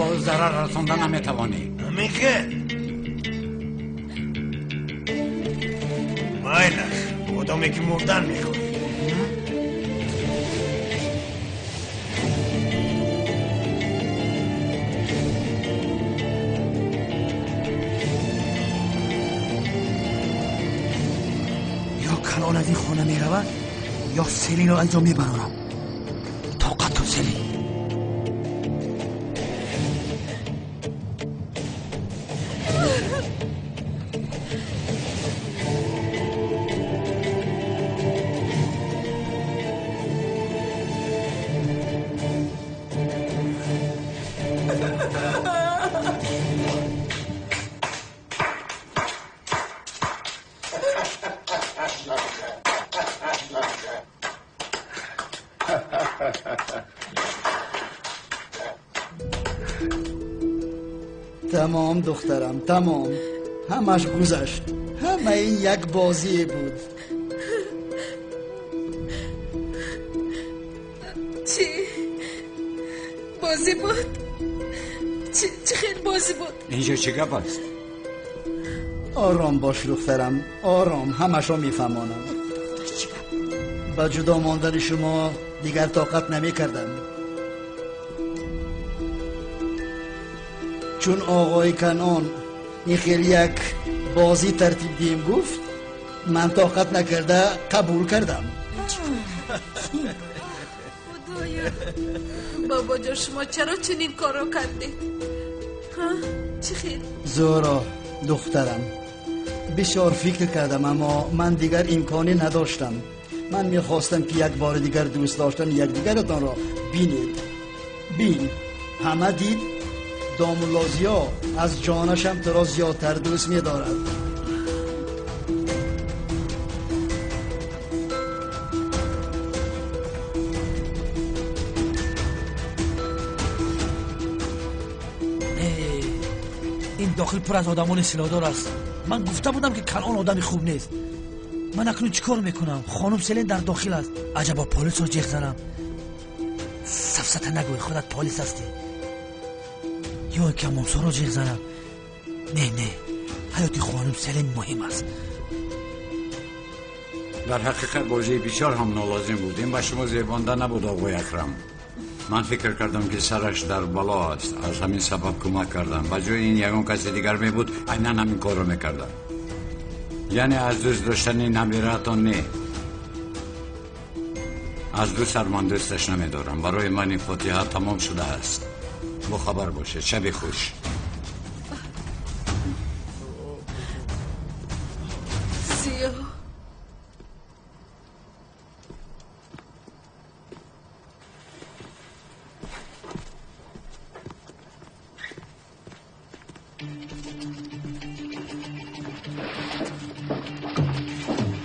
با او ضرر رساندن نمیتوانی. میگه مایلش آدمی که مردن میکنی. یا کنان از این خانه میرود یا سلی را انجام میبرم. طاقت تو سلی. تمام دخترم تمام. همش گذشت. همه این یک بازی بود. چی؟ بازی بود؟ چی خیلی بازی بود؟ اینجا چه گپ است؟ آرام باش دخترم آرام. همشو میفهمانم. با جدا ماندن شما دیگر طاقت نمی کردم. چون آقای کنان این خیلی یک بازی ترتیب دیم گفت من طاقت نکرده قبول کردم. خدایا بابا جا شما چرا چنین کارو کردید؟ چی خیلی؟ زورا دخترم بسیار فکر کردم اما من دیگر امکانی نداشتم. من میخواستم که یک بار دیگر دوست داشتن یک دیگرتان را بینید. بین همه دید دامولازیا از جانشم تو را زیادتر دوست می‌دارد. این داخل پر از آدمان سلادار است. من گفته بودم که کنان آدمی خوب نیست. من اکنون چیکار میکنم؟ خانم سلین در داخل است. عجبا پلیس رو جیغ زنم. سفسطه نگوی خودت پلیس هستی. یا که ممسا رو جیغ زنم. نه حیات خانم سلین مهم است. در حقیقت بازی بیچار هم نالازم بودیم و شما زیبانده نبود آقای اکرم. من فکر کردم که سرش در بلا است. از همین سبب کمک کردم. و جای این یگان کسی دیگر می بود عیناً همین کار رو میکردم. یعنی از دوست داشتن نمیراتان نه. از دو سر من دوستش نمیدارم. برای من این فاتحه تمام شده است. با خبر باشه. شب خوش. سیاه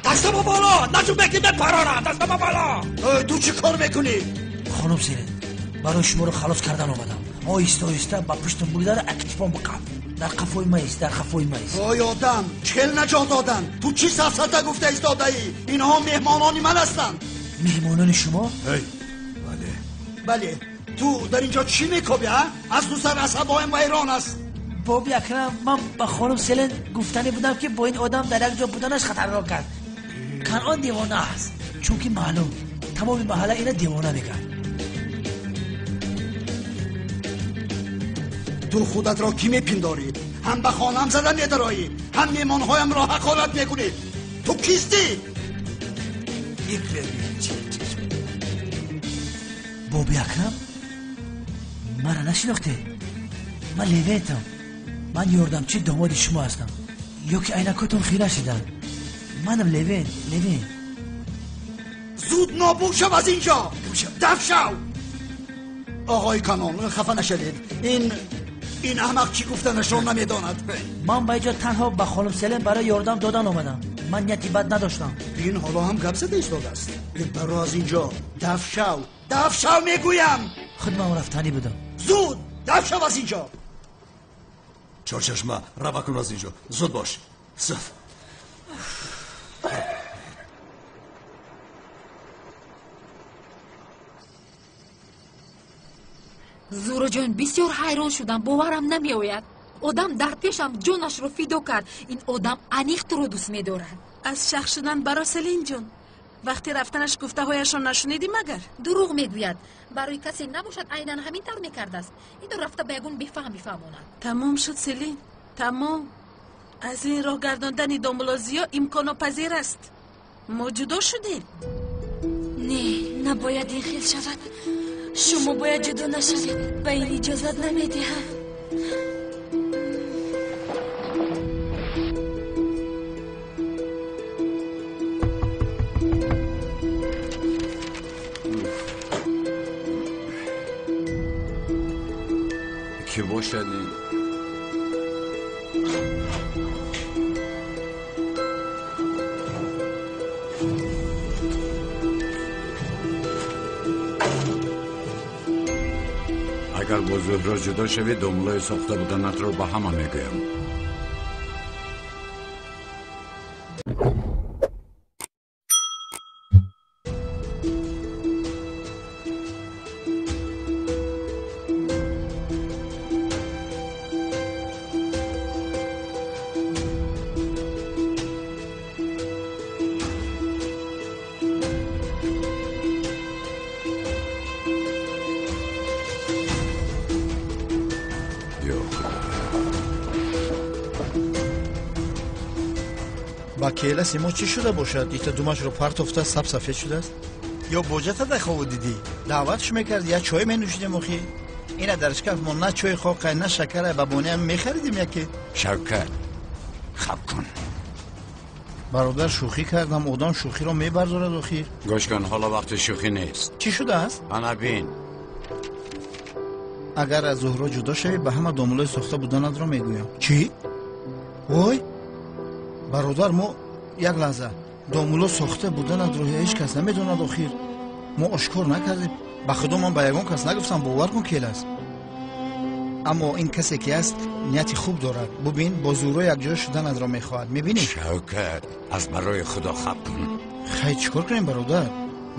دست با بالا نجوم بگی بپرارم. دست با بالا. تو چی کار میکنی؟ خانم سلین برای شما رو خلاص کردن آمدم. آیسته با پشتم بریده را اکتفان بکن. در قفای مایست در قفای مایست. وای آدم چل نجات دادن. تو چی سفسطه گفته ایستاده ای؟ اینها مهمانانی من هستند. مهمانان شما؟ بله تو در اینجا چی میکوبی ها؟ از دو سر عصبایم و ایران است. بابی اکرم من با خانم سلین گفتنی بودم که با این آدم در یک جا بودنش خطرناک است. کنان دیوانه است. چون که معلوم تمام محله اینا دیوانه میگن. تو خودت را کی میپنداری؟ هم به خانم زدن میدرایی هم میمانهایم را حقارت میکنی. تو کیستی؟ یک ببین بابی اکرم مرا نشناخته. من لیویتم. من یاردم چی داماد شما هستم. یا که عینکاتون خیره شدن. منم لیوین. زود نابود شو از اینجا. دفع شو. آقای کانون خفه نشدید. این احمق چی گفتنش رو نمیداند. من با اینجا تنها به خانم سلین برای یاردم دادن آمدم. من نیتی بد نداشتم. این حالا هم گپ زده ایستاده است. برو از اینجا. دفع شو میگویم. خود من رفتنی بودم. زود دفع شو از اینجا. چارچشمه روا کن از اینجا. زود باش. صف. زورو جان بسیار حیران شدم، باورم نمیآید. آدم در پیشم جانش رو فدا کرد. این آدم انیق تو رو دوست می‌دارد. از شخ شدن برای سلین جون وقتی رفتنش گفته هایش رو نشنیدی مگر؟ دروغ میگوید. برای کسی نباشد عیناً همین طور میکرده است. این دو رفته بیگون بفهماند. تمام شد سلین، تمام. از این راه گرداندن داملازیا امکان پذیر است. ما جدا شدیم. نه، نباید این خیل شود. شما باید جدا نشوید. به این اجازت نمیدهم. کی باشد این؟ اگر با زهرا جدا شوی دنبالای ساخته بودنت رو با همه میگویم. با کیلس ما چی شده باشد؟ ایتا دومش رو پرت افته سب سفید شده است؟ یا بوجت دخواه دیدی؟ دعوتش میکرد یا چای می نوشیدیم اخی؟ اینه درش کف ما نه چای خواه نه شکره ببونه هم میخریدیم یکی؟ شوکت خب کن. برادر شوخی کردم آدم شوخی رو میبردارد اخیر. گوش کن حالا وقت شوخی نیست. چی شده است؟ انا بین اگر از زهرا جدا شوی به همه داملای ساخته بودنت رو میگویم. چی؟ وای برادر ما یک لحظه دامولا ساخته بودنت رو هیچ کس نمیدوند اخیر. ما اشکار نکردیم. به خدا من به یگان کس نگفتم باور کن کیلس. اما این کسی که است نیتی خوب دارد. ببین با زورا یک جای شدن را میخواهد. میبینی؟ شوکت از برای خدا خب کن. خیلی چیکار کنیم برادر؟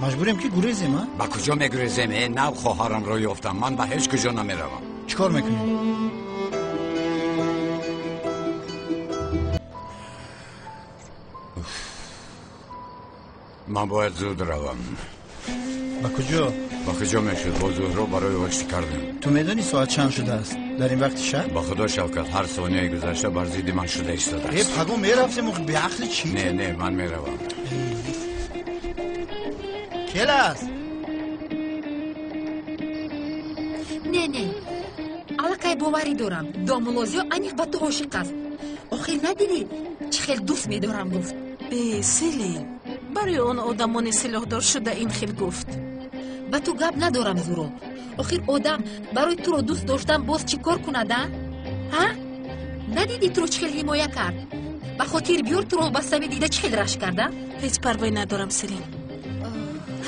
مجبوریم که گریزیم ها؟ با کجا میگریزیم؟ نو خواهرم را یافتم. من به هیچ کجا نمیروم. چیکار میکنیم؟ من باید زود روم. با کجا؟ با کجا میشد؟ با زهرا برای وقت کردیم. تو میدونی ساعت چند شده است؟ در این وقت شب؟ با خدا شوکت هر ثانیه گذشته بر ضد من شده ایستاده است. پگو میرفتیم به عقل چی؟ نه من میروم. کیلس نه الکای باوری دارم. دامولازیو انیق به تو عاشق است. آخر ندیدی چه خیلی دوست میدارم گفت. سلین برای اون آدمان سلاحدار شده این خیلی گفت. به تو گپ ندارم زورو. آخر آدم برای تو رو دوست داشتم باز چی کار کنه ده؟ ها؟ ندیدی تو رو چه خیلی حمایه کرد؟ به خاطر بیار تو رو بسته دیده چه خیلی رشک کرده؟ هیچ پروایی ندارم سلین.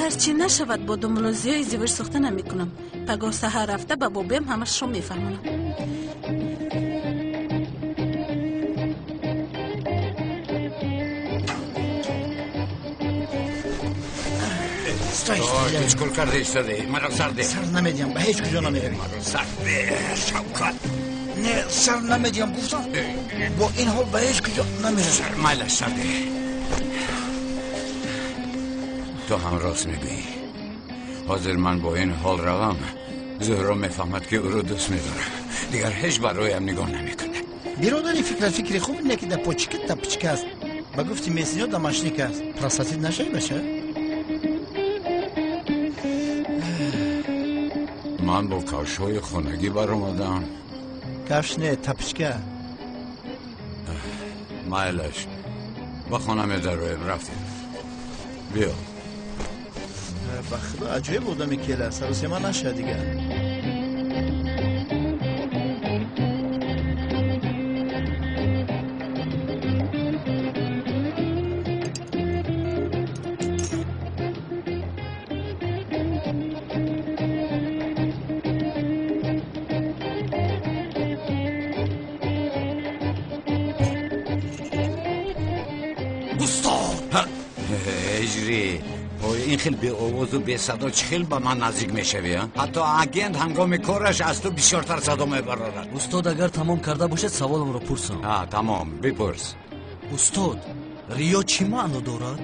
هرچی نشود با دامولازیای ازدواج ساخته نمیکنم. پگاه سحر رفته به بابیم همش رو میفهمونم. هیچ کل کرده ایستاده. مرا سرده. سر نمیدیم به هیچ کجا نمیرویم. مرا سرده شوکت. نه سر نمیدیم گفتم. با این حال به هیچ کجا نمیرویم. مایلش سرده. تو هم راست میگویی. حاضر من با این حال روم زهرا میفهمد که او رو دوست میدارم. دیگر هیچ برایم نگاه نمیکنه. برادری فکر خوب اینه که در پاچیکت تا پچک است. با گفتی میسینو دمشنیک است. پرستید نشای بشه؟ من با کفش‌های خانگی برآمدم. کفش نه تپچکه. مایلش با خانم درویم رفتیم. بیا. به خدا عجیب بودم این کیله سروسی من نشه دیگه. هجری وای این خیلی به آواز و به صدا چه خیلی با من نزدیک میشوی ها؟ حتی اگند هنگام کارش از تو بیشتر صدا میبرد. استاد اگر تمام کرده باشد سوالم را پرسم. تمام بپرس. استاد ریو چی معنی دارد؟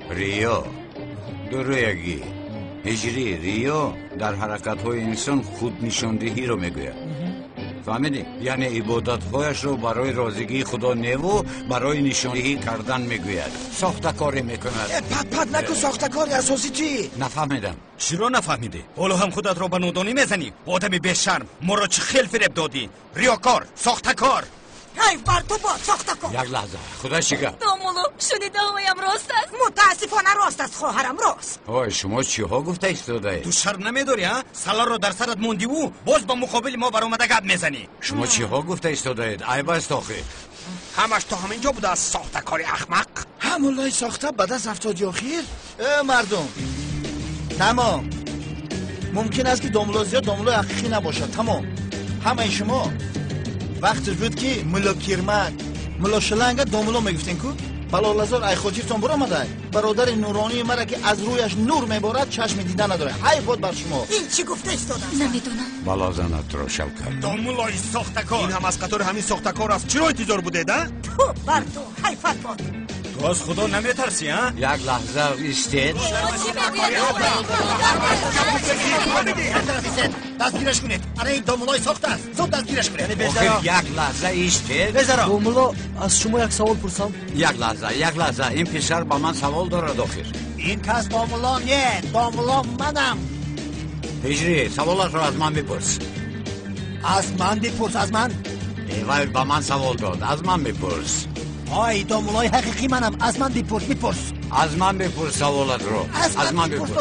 ریو درویگی هجری ریو در حرکت های انسان خود نشاندهی رو میگوید. فهمیدی؟ یعنی عبادت هایش رو برای رازگی خدا نیو برای نشاندهی کردن میگوید. ساختکاری میکند. پد نکن ساختکاری اساسی چی؟ نفهمیدم. چرا نفهمیدی؟ حالا هم خودت رو به نادانی میزنی. آدم بیشرم ما را چه خیل فریب دادی؟ ریاکار ساختکار. حیف بر تو با ساختکار. یک لحظه خدا شکر. دامولو شنیده هایم راست است؟ متاسفانه راست است خواهرم راست. های شما چی ها گفته ایستاده؟ تو شرم نمیداری ها؟ سالار رو در سرت موندی و باز با مقابل ما برآمده گپ میزنی. شما چی ها گفته ایستاده اید؟ عیب است آخه. همش تو همینجا بوده از ساختکاری احمق. همونلای ساخته بعد از افتادی آخیر؟ مردم تمام. ممکن است که دامولو زیاد دامولو حقیقی نباشد. تمام. همه شما وقتی بود که ملا کیرمک ملا شلنگ دامولو میگفتین کو بلالزار ای خودیتون برآمده برادر نورانی مرا که از رویش نور میبارد چشم دیدن نداره. حیف بود بر شما. این چی گفته ایستاده؟ نمیدونم. بالا زنت رو شل کرد. دامولای ساختکار. این هم از قطار همین ساختکار است. چرا انتظار بوده ده؟ تو بر تو حیفت باد. تو از خدا نمیترسی ها؟ یک لحظه ایستید. دستگیرش کنید. اره این دامولای ساخته است. زود دستگیرش کنید. آخه یک لحظه ایستید. دامولو از شما یک سوال پرسم. یک لحظه این پسر با من سوال دارد آخر. این کس دامولا نه. دامولا منم. هجری سوالات رو از من بپرس. از من بپرس از من. ایوال با من سوال داد از من بپرس. آی دامولای حقیقی منم. از من بپرس. از من بپرس سوالات رو. از من بپرس.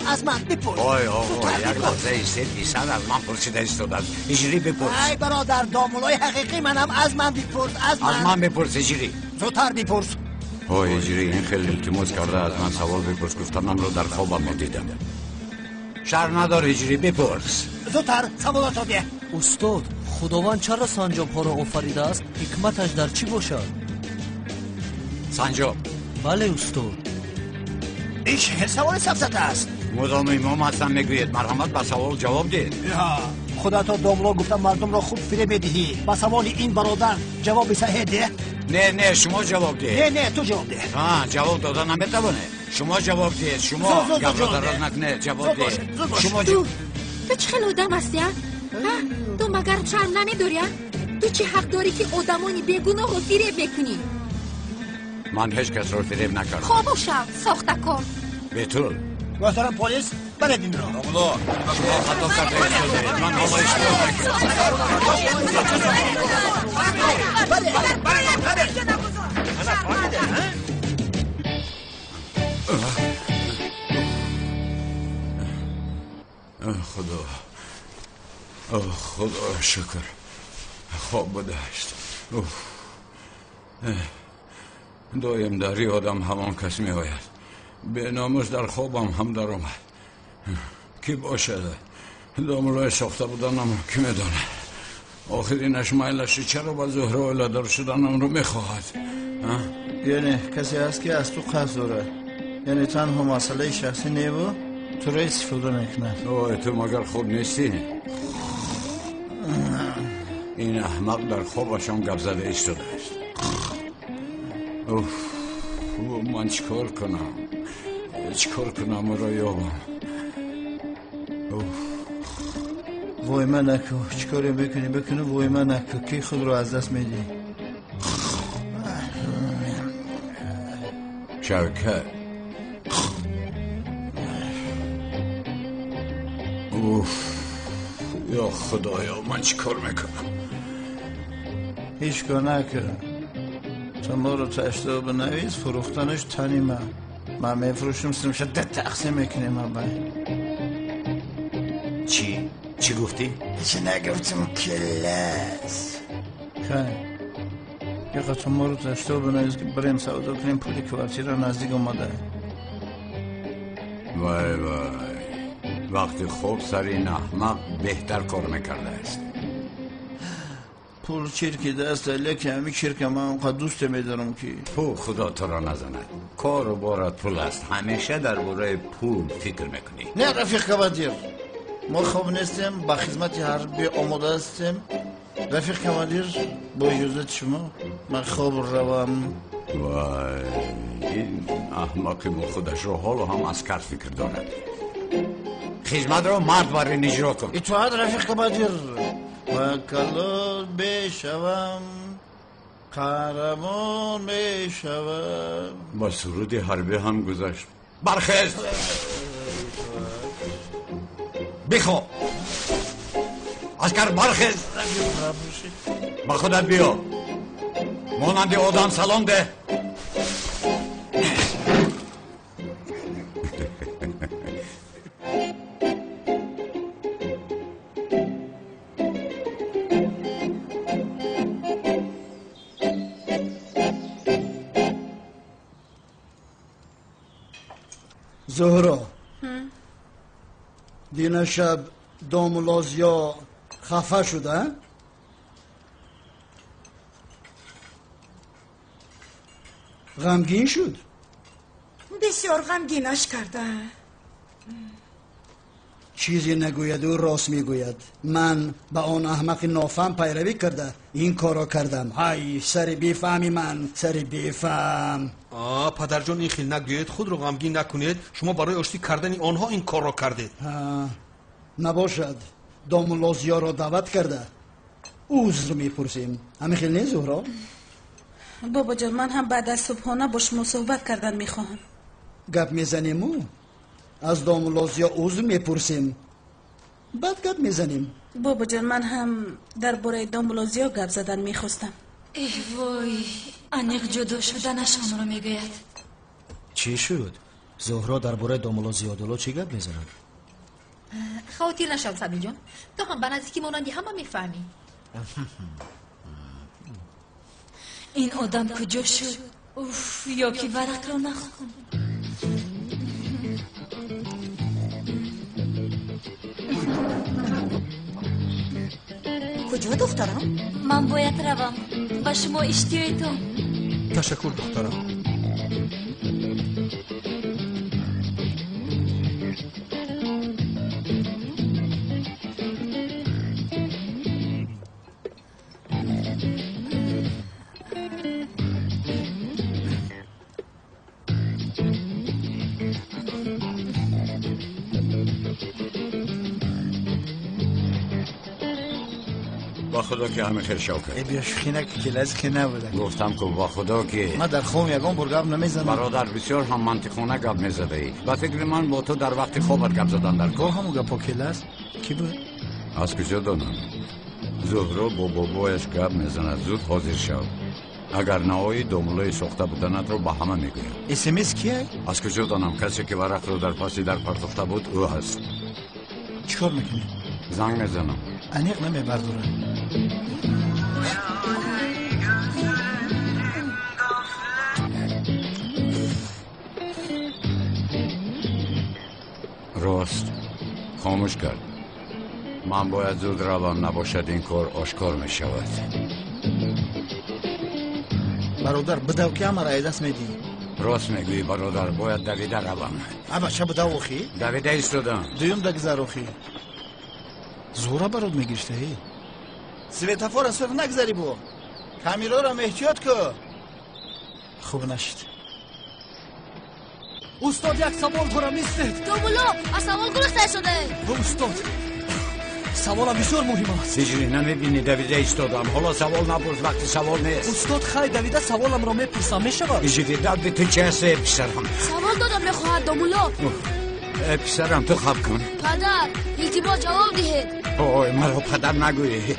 از من بپرس. آی آقا یک لحظه ایستید بیشتر از من پرسیده ایستاده است. هجری بپرس. ای برادر دامولای حقیقی منم. از من بپرس. از من بپرس هجری. زودتر بپرس. آی هجری این خیلی التماس کرده از من سوال بپرس. گفتم رو در خوابم میدیدم. شر ندار هجری بپرس. زودتر سوالات رو بیا. استاد خداوند چرا سنجاب ها را آفریده است؟ حکمتش در چی باشد؟ سنجاب. بله استاد. این چه سوال سفسطه است؟ مدام امام هستم میگوید مرحمت به سوال جواب دید. خدا تا داملا گفتم مردم را خوب فریب بدهی. با سوال این برادر جواب صحیح ده. نه شما جواب دید. نه تو جواب ده. جواب دادن نمیتونه. شما جواب دید. شما گردن نکنه جواب دید. شما تو چه خیلی آدم هستی ها؟ تو مگر شرم نمیداری ها؟ تو چه حق داری که آدمانی بیگناه رو فریب بکنی؟ من هیچ کس رو فریب نکردم. خاموشم ساختکار. به طور محترم پلیس بلد این را. شما خطا کرده ایستاده. من حالا اشتباه خدا شکر خواب بدهشت. دایم در آدم همان کس می آید. به ناموس در خوابم هم در آمد. کی باشد؟ دامولای ساخته بودنم کی میدانه؟ آخرینش میلش چرا با زهره اولادار شدنم رو میخواهد؟ یعنی کسی هست که از تو قصد داره؟ یعنی تنها مسئله شخصی نیو تو را استفاده میکنه؟ اوه تو مگر خوب نیستی؟ این احمق در خوابش هم گپ زده ایستاده است. من چیکار کنم را یابم. وای من نکو چیکاری بکنی وای من نکو کی خود رو از دست میدی. شوکت یا خدایا من چیکار میکنم؟ هیچ کار نکن. تو ما رو تشته بنویس فروختنش تنی من میفروشم سمشه تقسیم میکنیم چی گفتی؟ چی نگفتم کلاس. خیلی یه قطعه ما رو تشته بنویس که بریم سودا کنیم پولی کوارتیر رو نزدیک اومده. وای وقتی خوب سر این احمق بهتر کار میکرده است. پول چرکی دست لیکن همی چرک من اونقدر دوست میدارم که پول خدا تو را نزند. کار و بارت پول است. همیشه درباره پول فکر میکنی. نه رفیق کمادیر، ما خوب نیستیم، با خدمت حربی آماده هستیم. رفیق کمادیر، با اجازت شما من خوب روم. وای، این احمق مو خودش رو حال و هم اسکر فکر دارد. خدمت رو مرد بارین اجرا کن. اطاعت رفیق کمادیر. و کلال بشوم، قهرمان بشوم. با سرود حربی هم گذشت. برخیز بخو اسکر، برخیز با خودت بیا. مانند آدم سلام ده. زهرا دینا شب دامولازیا خفه شده؟ غمگین شد؟ بسیار غمگینش کرده. چیزی نگوید و راست میگوید. من به آن احمق نافهم پیروی کرده این کارا کردم. های سر بیفهمی من، سر بیفهم. پدر جان این خیل نگوید، خود رو غمگین نکنید. شما برای آشتی کردن آنها این کار را کرده. نباشد دامولازیا را دعوت کرده عذر میپرسیم. همین خیل نیست زهرا؟ بابا جان من هم بعد از صبحانه با شما صحبت کردن میخواهم. گپ میزنیم و از دامولازیا عذر میپرسیم بعد گپ میزنیم. بابا جان من هم درباره دامولازیا گپ زدن میخواستم. ای وای، انیق جدا شدنشان رو میگوید. چی شد؟ زهرا درباره دامولازیا دلو چی گپ میزند؟ خاطر نشم سمی جان، تو هم به نزدیکی مانندی همه میفهمی. این آدم کجا شد؟ اوف، یا که ورق را نخون. کجا دخترم؟ من باید روم. با شما اشتیایتون. تشکر دخترم. با خدا که همه خیر شوکر. ای بیاش خینک کلاس که نبوده. گفتم که با خدا که من در خوم یگان برگاب نمیزنم. برادر بسیار هم منطقونه گپ میزده ای. با فکر من با تو در وقت خوابت گپ زدن در گاه همون گپا کلاس کی بود؟ از کجا دانم؟ زهرا با بابایش گپ میزند. زود حاضر شو. اگر نهایی دامولای سوخته بودنت رو با همه میگویم. اسمس کیه؟ از کجا دانم؟ کسی که ورق رو در پاسی در پرتفته بود او هست. چیکار میکنی؟ زنگ میزنم. انیق نمیبردوره. راست خاموش کرد. من باید زود روم، نباشد این کار آشکار می شود. برادر بدو که همه رای دست میدی. راست میگویی برادر، باید دویده روم. اما چه بدو اخی؟ دویده ایستادم. دویم دگذر اخی. زورا برات میگیشته هی. سویتافور از صرف نگذری بو. کامیرا را احتیاط که. خوب نشد. استاد یک سوال دارم نیستید. دومولو از سوال گرسته شده. استاد سوال بسیار مهم است. سیجری نمیبینی دویده ایستادم. حالا سوال نپرس وقتی سوال نیست. استاد خیلی دویده سوالم را میپرسم میشود؟ سیجری درد تو چه هسته پسرم؟ سوال دادم میخواهد دومولو. پسرم تو خواب کن. پدر التماس جواب دهید. اوه مرا پدر نگویی.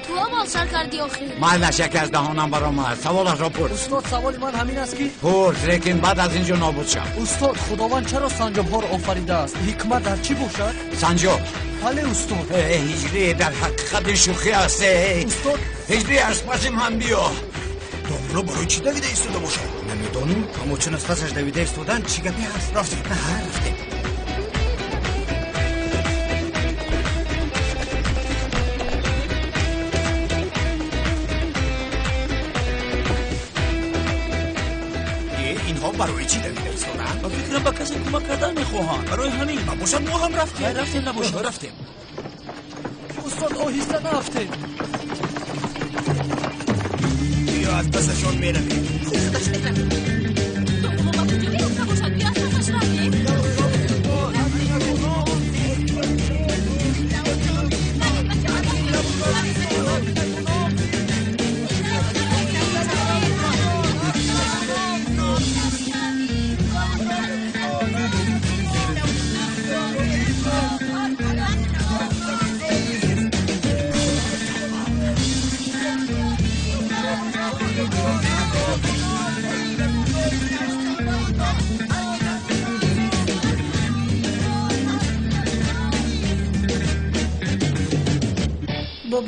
تو هم سر کردی آخر. من نشک از دهانم برآمد. سوالش را پرس. استاد سوال من همین است که پرس لیکن بعد از اینجا نابود شم. استاد خداوند چرا سنجاب ها را آفریده است؟ حکمت در چی باشد؟ سنجاب. بله استاد. هجری در حقیقت شوخی است. استاد هجری از پس من بیا. دامولو برای چی دویده ایستاده باشه؟ نمیدانیم اما چون از پسش دویده ایستادن چی گپی هست؟ رفتیم. رفتیم. برای چی داری فرستادن؟ من فکرم با کسی کمک کردن میخواهن برای همین باشد ما هم رفتیم رفتیم نباشد رفتیم استاد آهسته نرفتیم بیا از پسشون میرویم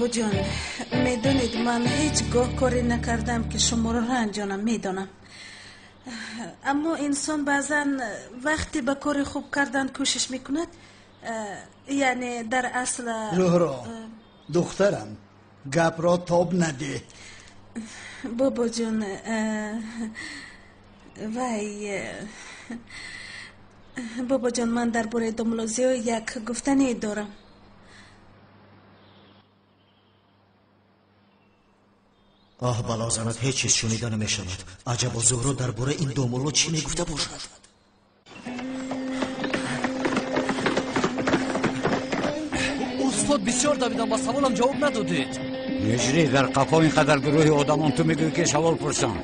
بابا جان میدونید من هیچ گاه کاری نکردم که شما رو رنجانم میدونم اما انسان بعضا وقتی به کار خوب کردن کوشش میکند یعنی در اصل زهرا دخترم گپ را تاب نده بابا جان وای بابا جان من درباره دوملوزیو یک گفتنی دارم آه بلا زند هیچ چیز شنیده نمیشود عجبا زهرا درباره این دومولو چی میگفته باشد استاد بسیار دویدم با سوالم جواب ندادید یجری در قفا اینقدر گروه آدمان تو میگوی که سوال پرسم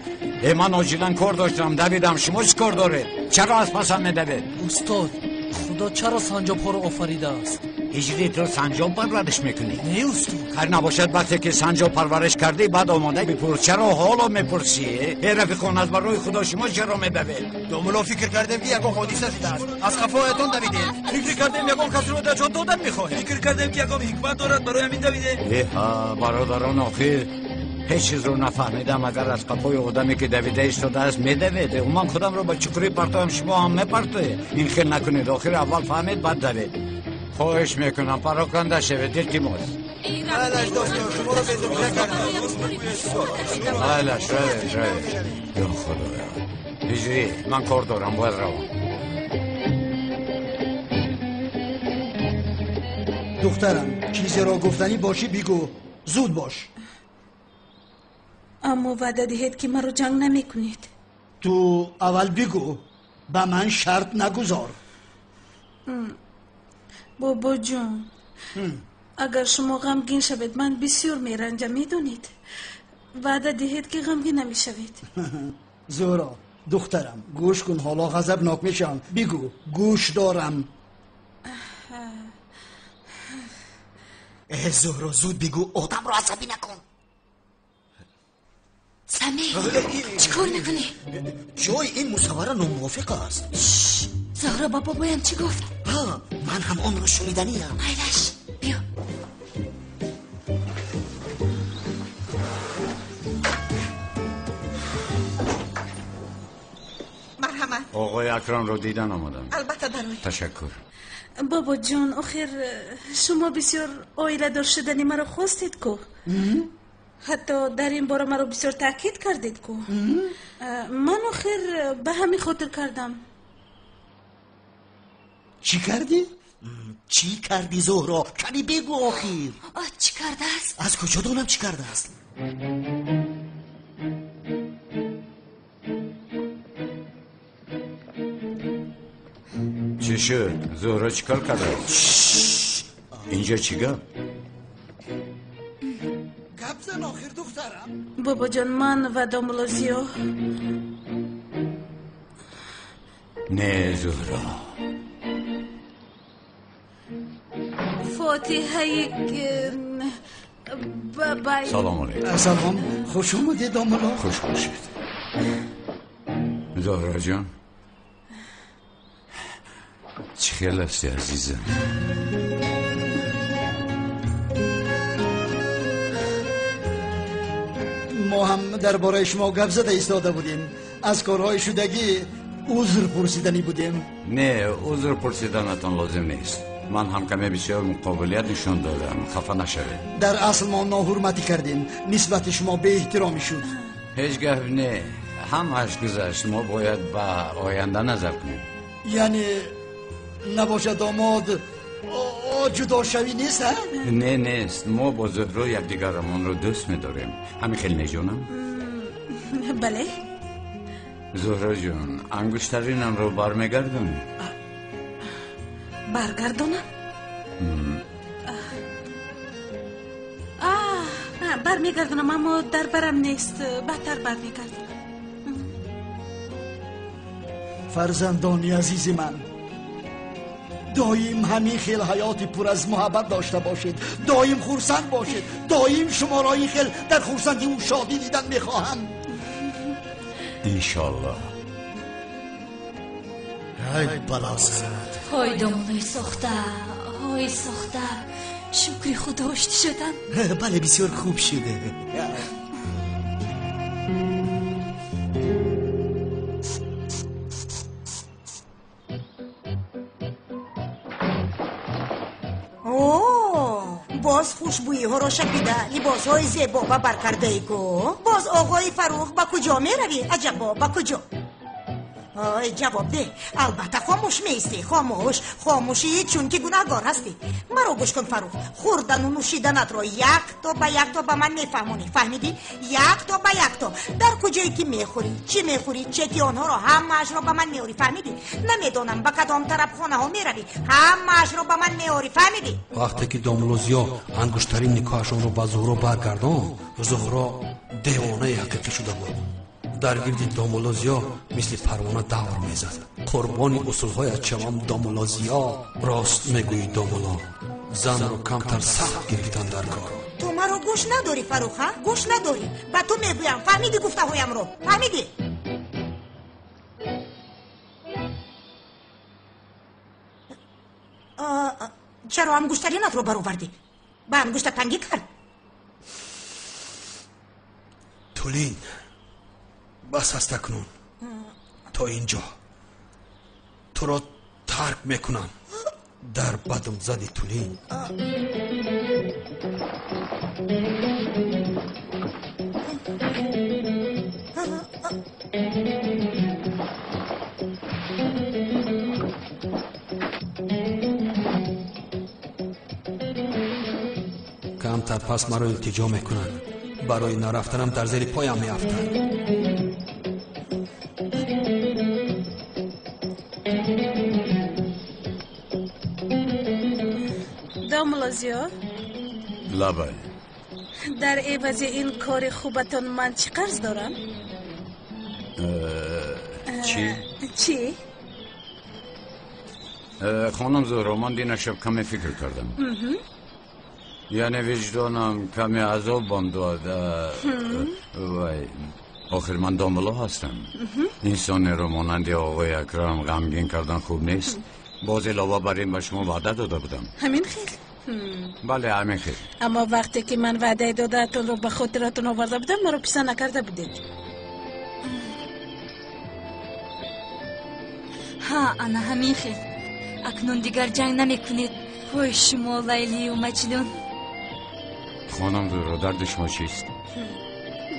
من آجیلن کار داشتم دویدم شما چی کار دارید چرا از پسم میدوید استاد خدا چرا سنجاب ها رو آفریده است هجری تو سنجاب پرورش میکنی نه استاد هر نباشد وقتی که سنجاب پرورش کردی بعد آماده بپرس چرا حالا میپرسی ای رفیقان از برای خدا شما چرا میدوید دومولو فکر کردیم که یکو حادثه شده است از خفایتون دویدیم فکر کردیم یکم کسی رو نجات دادن میخواهیم فکر کردیم که یکم حکمت دارد برای همین دویده برادران آخر هیچ چیز رو نفهمیدم اگر از قفای آدمی که دویده ایستاده است میدوید من خودم رو با چکری پرتایم شما هم میپرته این خیل نکنید آخر اول فهمید بعد دوید خواهش میکنم پراکنده شوید دیلتیموس بلش داشتیم شما رو بیزو بیزه کردیم بلش روید یا خدایا هجری من کار دارم باید روم دخترم چیزی را گفتنی باشی بگو زود باش اما وعده دهید که من رو جنگ نمی کنید تو اول بگو به من شرط نگذار بابا جون اگر شما غمگین شوید من بسیار میرنجم میدونید وعده دهید که غمگین نمی شوید زهرا دخترم گوش کن حالا غضبناک میشم بگو گوش دارم زهرا زود بگو آدم رو عصبی نکن سمیر چیکار میکنی؟ جای این مصوره ناموافق است زهرا با بابایم چی گفت؟ ها من هم آن رو شنیدنیم ایلش بیا مرحمت آقای اکرم رو دیدن آمدم البته برای تشکر بابا جون آخر شما بسیار آیله دار شدنی مرا خواستید کو حتی در این باره مرا بسیار تاکید کردید کو من آخر به همین خاطر کردم چی کردی؟ چی کردی زهرا؟ کمی بگو آخر چی کرده است؟ از کجا دونم چی کرده است؟ چی شد؟ زهرا چی کار کرده؟ اینجا چی گفت؟ گپ زن آخر دخترم بابا جان من و دوملوزیو نه زهرا فاتحه بابای سلام علیکم سلام خوش اومدی داملا خوش باشید زهرا جان چی خیال هستی عزیزم ما هم درباره شما گپ زده ایستاده بودیم از کارهای شدگی عذر پرسیدنی بودیم نه عذر پرسیدنتان لازم نیست من هم کمی بسیار مقابلیت نشون دادم خفه نشوید در اصل ما ناحرمتی کردیم نسبت شما به احترامی شد هیچ گپ نه همش گذشت ما باید به آینده نظر کنیم. یعنی نباشه داماد جدا شوی نیست ها؟ نه نیست، ما با زهرا یکدیگرمان رو دوست می‌داریم. همین خیلی نجونم. بله. زهرا جون انگشترینم رو برمیگردونی؟ برگردونم؟ برمیگردونم اما در برم نیست، بهتر برمیگردونم. فرزندانی عزیز من، دایم همین خیل حیاتی پر از محبت داشته باشید، دایم خرسند باشید، دایم شما را این خیل در خرسندی و شادی دیدن میخواهم. انشالله. ای بلازد های دامولای ساخته، های ساخته، شکری خدا آشتی شدم. بله بسیار خوب شده. باز خوشبویی ها را شکیده، لباس های زیبا و برکرده ای کو. باز آقای فروخ با کجا می روی؟ عجبا با کجا؟ جواب ده. البته خاموش میستی، خاموشی چون که گناهگار هستی. مرا گوش کن فروخ، خوردن و نوشیدنت رو یک تا به من میفهمونی، فهمیدی؟ یک تا در کجایی که میخوری، چی میخوری، چکی آنها رو همه‌اش رو به من میاری، فهمیدی؟ نمیدونم به کدام طرف خانه ها میروی، همه‌اش رو به من میاری، فهمیدی؟ وقتی که دامولوزیا انگشترین نکاحشون رو به زهرا برگردان، زهرا دیوانه حقیقی شده بود. در گرد دامولوزیا مثل پروانه دور میزد. قربانی اصولهای چمام دامولوزیا. راست میگویی دامولا، زن رو کمتر سخت گرفتن در کار. تو مرا گوش نداری فروخ ها؟ گوش نداری؟ با تو میگویم، فهمیدی گفته هایم رو؟ فهمیدی؟ چرا انگشترینت رو برآوردی؟ با انگشت تنگی کرد؟ تولین بس است اکنون، تا اینجا تو را ترک میکنم. در بدم زدی تولین. کمتر پس مرا التجا میکنند، برای نرفتنم در زیر پایم میافتند. دامولوزیا، لبای در عوض این کار خوبتون من چی قرض دارم؟ چی؟ خانم زهرا، من دین شب کمی فکر کردم. یعنی وجدانم کمی عذاب بام داده. وای، آخر من دامولا هستم. انسانی رو مانند آقای اکرم غمگین کردن خوب نیست. باز علاوه بر این به شما وعده داده بودم. همین خیر. بله همین خیر. اما وقتی که من وعده دادهتون رو به خاطرتون آورده بودم مرا پیسه نکرده بودید. ها انا همین خیر. اکنون دیگر جنگ نمی کنید. های شما لیلی و مجنون. خانم زهرا، درد شما چیست؟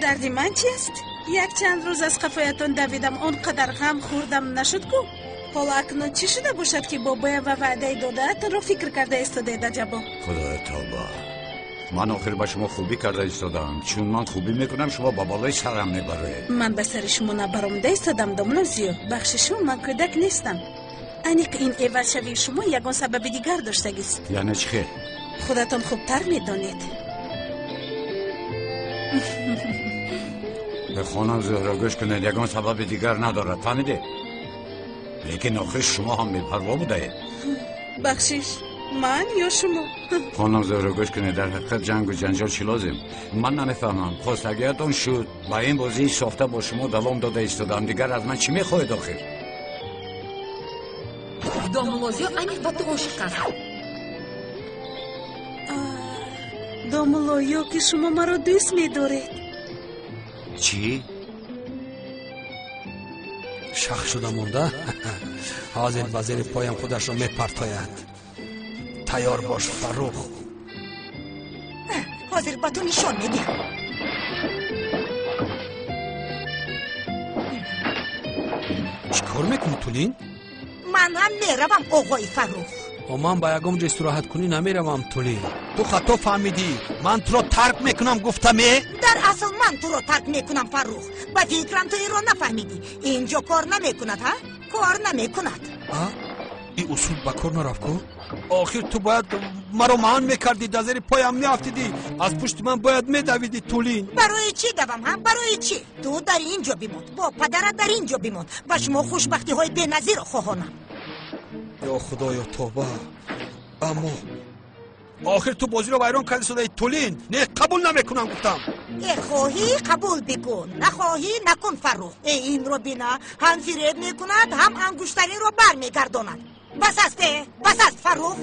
درد من چیست؟ یک چند روز از خفایتون دویدم، اونقدر غم خوردم نشد کو. حالا اکنون چی شده باشد که بابای و وعده دادهتون رو فکر کرده ایستاده عجبا؟ خدای توبه، من آخر به شما خوبی کرده ایستادم. چون من خوبی میکنم شما با بالای سرم میبره. من به سر شما نبرمده ایستادم دامولوزیا. بخششون من کودک نیستم. انیق این عوض شوی شما یگان سبب دیگر داشتگیست. یعنی چی خیر؟ خودتون خوبتر میدانید. به خانم زهرا گوش کنید، یگان سبب دیگر ندارد، فهمیده؟ لیکن آخر شما هم بی‌پروا بوده. بخشش من یا شما؟ خانم زهرا گوش کنید، در حقیقت جنگ و جنجال چی لازم؟ من نمیفهمم. خواستگیتون شد و این بازی ساخته با شما دوام داده ایستادم. دیگر از من چی میخواهید آخر؟ دامولوزیا انیق با تو عاشق است. دامولوزیا که شما مرا دوست می‌دارید. چی؟ شخ شده مونده. حاضر وزیر پایم خودش را میپرتاید. تیار باش فروخ. حاضر با تو نشان میدیم. کار میکنی تولین؟ من هم میروم آقای فروخ. من با یکم استراحت کنی نمیروم تولین. تو خطا فهمیدی. من تو رو ترک میکنم گفتمه؟ در اصل من تو رو ترک میکنم فروخ. با فکرم تو این رو نفهمیدی. اینجا کار نمیکند ها؟ کار نمیکند. این اصول با کار نرفت کن؟ آخر تو باید مرا معان میکردی، در زیر پایم میافتیدی، از پشت من باید میدویدی تولین. برای چی دوام هم؟ برای چی؟ تو در اینجا بیموند، با پدرت در اینجا بیموند و شما خوشبختی های بی‌نظیر خواهانم. یا خدایا توبه. اما آخر تو بازی رو ویران کردی صدای تولین. نه قبول نمیکنم گفتم. خواهی قبول بکن، نخواهی نکن فروخ. این رو بینا، هم فریب میکند هم انگشتری رو برمیگرداند. بس است فروخ.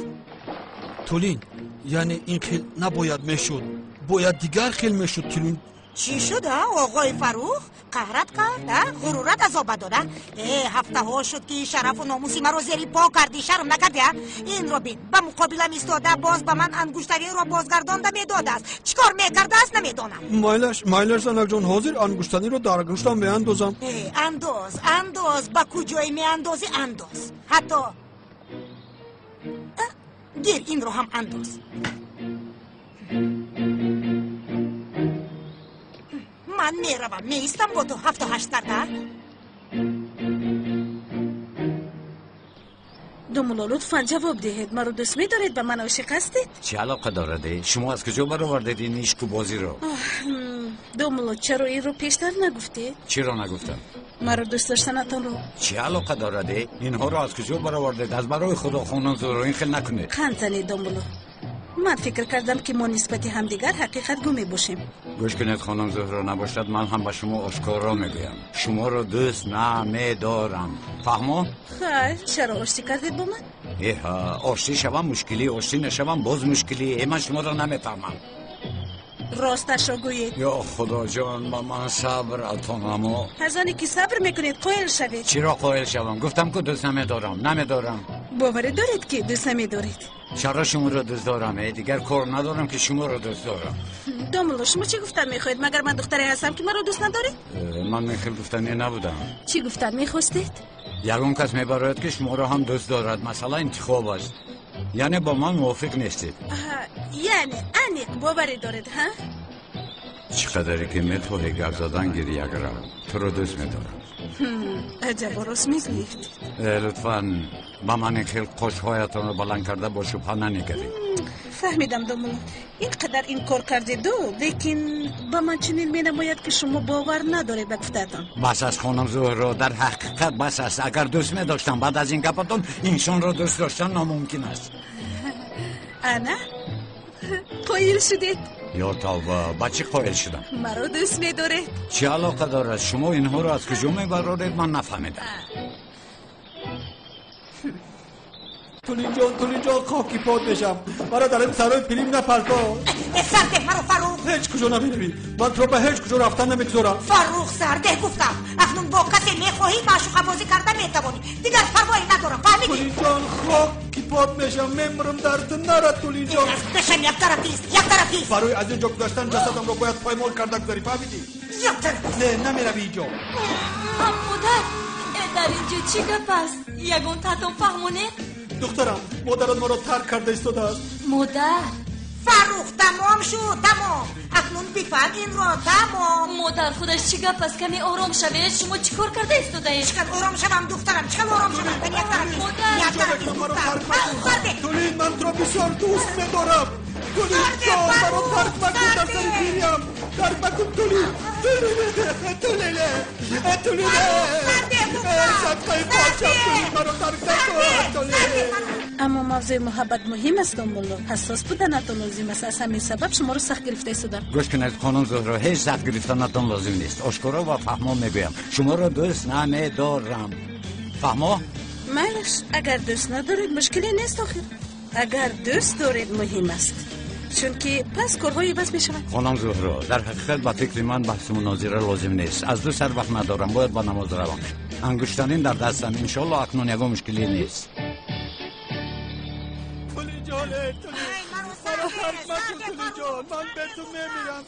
تولین یعنی این خیل نباید میشد، باید دیگر خیل میشد تولین. چی شده آقای فروخ؟ قهرت کرد؟ غرورت عذاب داده؟ هفته ها شد که شرف و ناموسی مرا زیر پا کردی، شرم نکردی؟ این رو بین، به مقابلم ایستاده باز به من انگشتری رو بازگردانده میداده است. چیکار میکرده است نمیدانم. مایلش زنک جان، حاضر انگشتری رو در گوشتم میاندازم. انداز با کجای میاندازی انداز. حتی گیر این رو هم انداز. من میروم، میستم با تو 7-8 کرده. دومولا لطفاً جواب دهید. مرا دوست می‌دارید و من عاشق هستید؟ چه علاقه دارد؟ شما از کجا برآوردید این عشق و بازی رو؟ دومولا چرا این رو پیشتر نگفتید؟ چرا نگفتم؟ مرا دوست داشتنتان رو. چه علاقه دارد؟ اینها رو از کجا برآوردید؟ از برای خدا خانم زهرا این خیل نکنید. خند زنید دومولا. من فکر کردم که ما نسبت همدیگر حقیقت گو میباشیم. گوش کنید خانم زهرا، نباشد من هم به شما آشکارا میگویم شما رو دوست نمیدارم. فهمو؟ خیر، چرا آشتی کردید با من؟ آشتی شوم مشکلی، آشتی نشوم باز مشکلی. من شما رو نمیفهمم. راستش را گویید. یا خدا جان با من صبر اتانمو. از آنی که صبر میکنید قایل شوید. چرا قایل شوم؟ گفتم که دوست نمیدارم. باور دارید که دوست نمیدارید؟ چرا شما رو دوست دارم؟ دیگر کار ندارم که شما رو دوست دارم. دومولا شما چی گفتن میخواید؟ مگر من دختری هستم که مرا دوست ندارید؟ من میخوام گفتنی نبودم. چی گفتن میخواستید؟ یکم کس میبراید که شما رو هم دوست دارد. مثلا انتخاب است. یعنی با من موافق نیستید؟ یعنی انیق باوری دارید ها؟ چقدری که میتوهی گرد زدن گیری اگرم تو رو دوست میدارم. عجب راست میگویید. لطفاً با من خیلی خوشهایتان رو بلند کرده با شبه ننگرید. فهمیدم دومولا. اینقدر این کار کردید لیکن با من چنین مینماید که شما باور ندارید به گفته‌تان. بس از خانم زهرا، در حقیقت بس است. اگر دوست می‌داشتم بعد از این گپتون انسان رو دوست داشتن ناممکن است. انا قایل شدید؟ یا توبه، بچه قایل شدم. مرا دوست می‌دارید؟ چه علاقه دارد؟ شما اینها رو از کجا میبرارید من نفهمیدم. تولین جان خاکی پاد بشم. مرا در این سرای پلیم نپرتا. سرده مرا فروخ. هیچ کجا نمیروی. من تو به هیچ کجا رفتن نمیگذارم. فروخ سرده گفتم. اکنون با کسی میخواهی معشوقه بازی کرده میتوانی. دیگر پروایی ندارم. فهمیدی؟ تولین جان خاکی پاد میشم. میمرم درد نرد تولین جان. دشم یک طرفیست. برای از اینجا گذاشتن جسدم رو باید پایمال کرده گذاری. فهمیدی؟ یک طرف. نه نمیروی اینجا. مادر در اینجا چی گپ است؟ یگان تاتون فهمونه؟ دخترم مادرت ما رو ترک کرده ایستاده است. مادر فروخ تمام شد. تمام. اکنون بفهم این رو. تمام. مادر خودش چی گپ است؟ کمی آرام شوید. شما چی کار کرده ایستاده اید؟ چقدر آرام شوم دخترم؟ چقدر آرام شوم؟ یک طرفی دختر. تولین من تو رو بسیار دوست می‌دارم. تولین جان مرا ترک مکن در سر پیریم. ترک مکن تولین. تولین اما موضوع محبت مهم است دومولا. حساس بودنتان لازم است. از همین سبب شما رو سخت گرفته ایستادم. گوش کنید خانم زهرا، هیچ سخت گرفتنتان لازم نیست. آشکارا و فهما میگویم شما رو دوست نمیدارم. فهما؟ مالش اگر دوست ندارید مشکلی نیست آخر. اگر دوست دارید مهم است. چون که پس کارهای بس میشود. خانم زهرا، در حقیقت با فکر من بحث مناظره لازم نیست. از دو سر وقت ندارم، باید با نماز روم. انگشترین در دستم. انشالله اکنون یکم مشکلی نیست. تولین جان من براتون میمیرم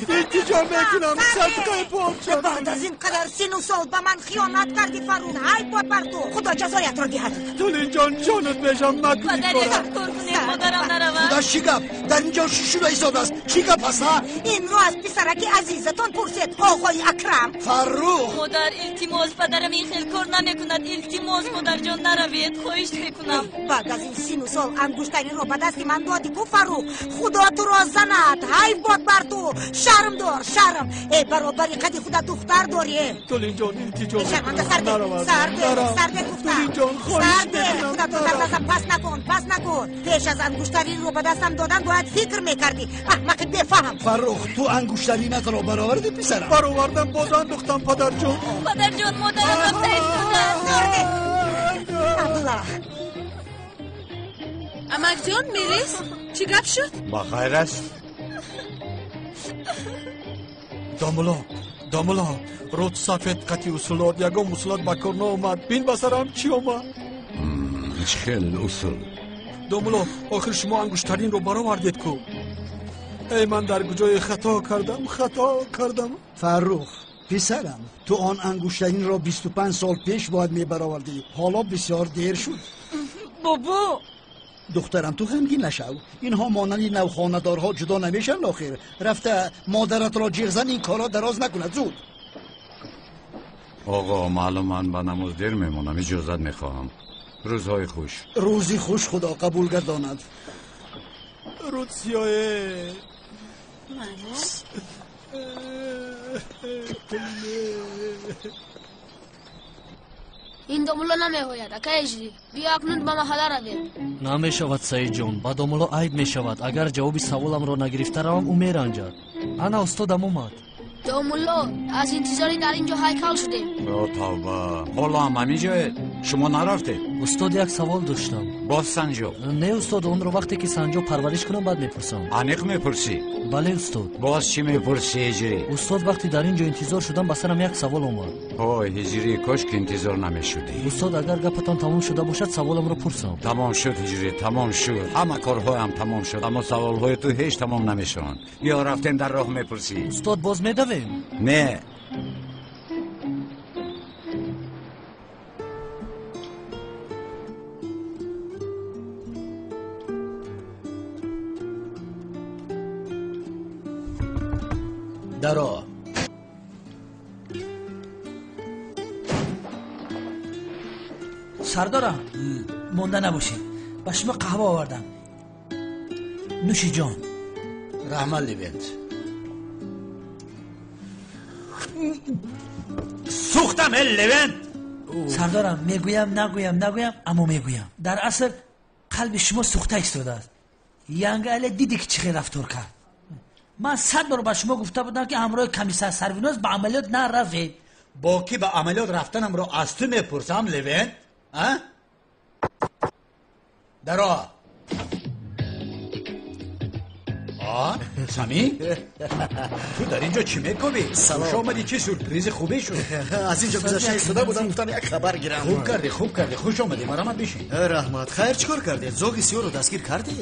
التجا میکنم صدقه پاچم. بعد از این قدر سین و سال به من خیانت کردی فرود. های باد بر تو. خدا جزایت رو دهد. تولین جان جانت بشم مکنی کنم. مادرم نروم. خدا چی گپ در اینجا شوشور ایستاده است؟ چی گپ هست ها؟ این رو از پسرک عزیزتون پرسید آقای اکرم. فرخ مادر التماس پدرم این خیل کار نمیکند. التماس مادر جان نروید خواهش میکنم. بعد از این سین و سال انگشترین رو به دست من دادی کو فرخ. خدا تو را زند. های باد بر تو. شرم دار شرم. ای برابری قدی خدا دختر داری. تولین جان التجا شرمنده سرده گفتم. سرده خدا تو در دستم پس نکن. پیش از انگشترین رو به دستم دادن باید فکر میکردی. احمق بفهم. فرخ تو انگشترینت رو برآوردی پسرم؟ برآوردم باز انداختم پدر جان. پدر جان مادرم رفته ایستاده. الله امک جان میریس چی گپ شد؟ با خیر است. داملا رود سفید قطی اصولات یکم اصولات بکر نامد. بین بسرم چی آمد؟ خیلی اصول. داملا آخر شما انگشترین رو برآوردید کو. ای من در کجای خطا کردم. فرخ پسرم تو آن انگشترین را 25 سال پیش باید میبرآوردی. حالا بسیار دیر شد. بابا دخترم تو غمگین نشو. اینها مانند نوخانه‌دارها جدا نمیشن آخر. رفته مادرت را جیغ زن این کارا دراز نکند زود. آقا معلوم من به نماز دیر میمونم. اجازت میخواهم. روزهای خوش. روزی خوش خدا قبول گرداند. رود سیاه این دوملو نمیهوید اکا اجری بیا اکنون به محله روید. намешавад саид ҷон ба домуло айб мешавад агар ҷавоби саволамро нагирифта равам ӯ меранҷад. ана устодам омад. دوملو از انتظاری در اینجا هیکل شدیم. یا توبه. حالا هم همین جای شما نرفته؟ устод як савол доштам. باز سنجو. не устод онро вақте ки санҷо парвариш кунам баъд мепурсам. انیق میپرسی؟ бале устод. باز چی میپرسی هجری؟ устод вақте дар ин ҷо интизор шудам ба сарам як савол омад. اوه هجری کاش که انتظار نمیشدی. устод агар гапатон тамом шуда бошад саволамро пурсам. تمام شد هجری تمام شد. همه کارهایم تمام شد اما سوالهای تو هیچ تمام نمیشون. یا رفتیم در راه میپرسی؟ устод боз медавем. نه. درا سردارم مونده نباشید. با شما قهوه آوردم. نوشی جان. رحمت لیبنت سوختم لوین. سردارم میگویم نگویم اما میگویم. در اصل قلب شما سوخته ایستاده است. ینگل دیدی که چه رفتار کرد. من 100 بار با شما گفته بودم که همراه کمیسر سرویناز به عملیات نروید. با کی به عملیات رفتنم رو از تو میپرسم لیون؟ درا سامی تو در اینجا چی میکنی؟ خوش آمدی. چه سورپریز خوبی شد. از اینجا گذشته ایستاده بودم گفتم یک خبر گیرم. خوب کردی خوش آمدی. مرحمت بشین. رحمت خیر چیکار کردی؟ زوگ سیاه رو دستگیر کردی؟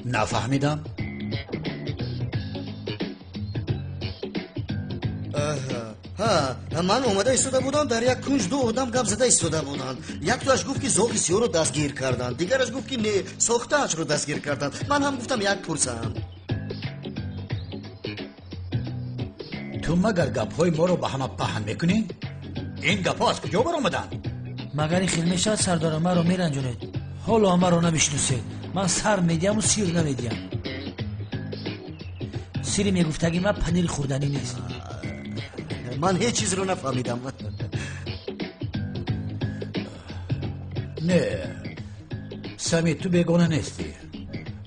نفهمیدم. من اومده ایستاده بودم در یک کنج. دو آدم گپ زده ایستاده بودن. یک توش گفت که زوغ سیاه رو دستگیر کردن. دیگرش گفت که نه ساخته‌اش رو دستگیر کردن. من هم گفتم یک پرسم. تو مگر گپ‌های ما رو به همه پهن میکنی؟ این گپ‌ها از کجا برآمدن؟ مگر این خیلی میشد سردارم من رو میرنجونید. حالا همه رو نمیشناسید. من سر میدیم و سیر نمیدیم. سیری میگفتگی من پنیر خوردنی نیست. من هیچ چیز رو نفهمیدم. نه سمی تو بیگانه نیستی.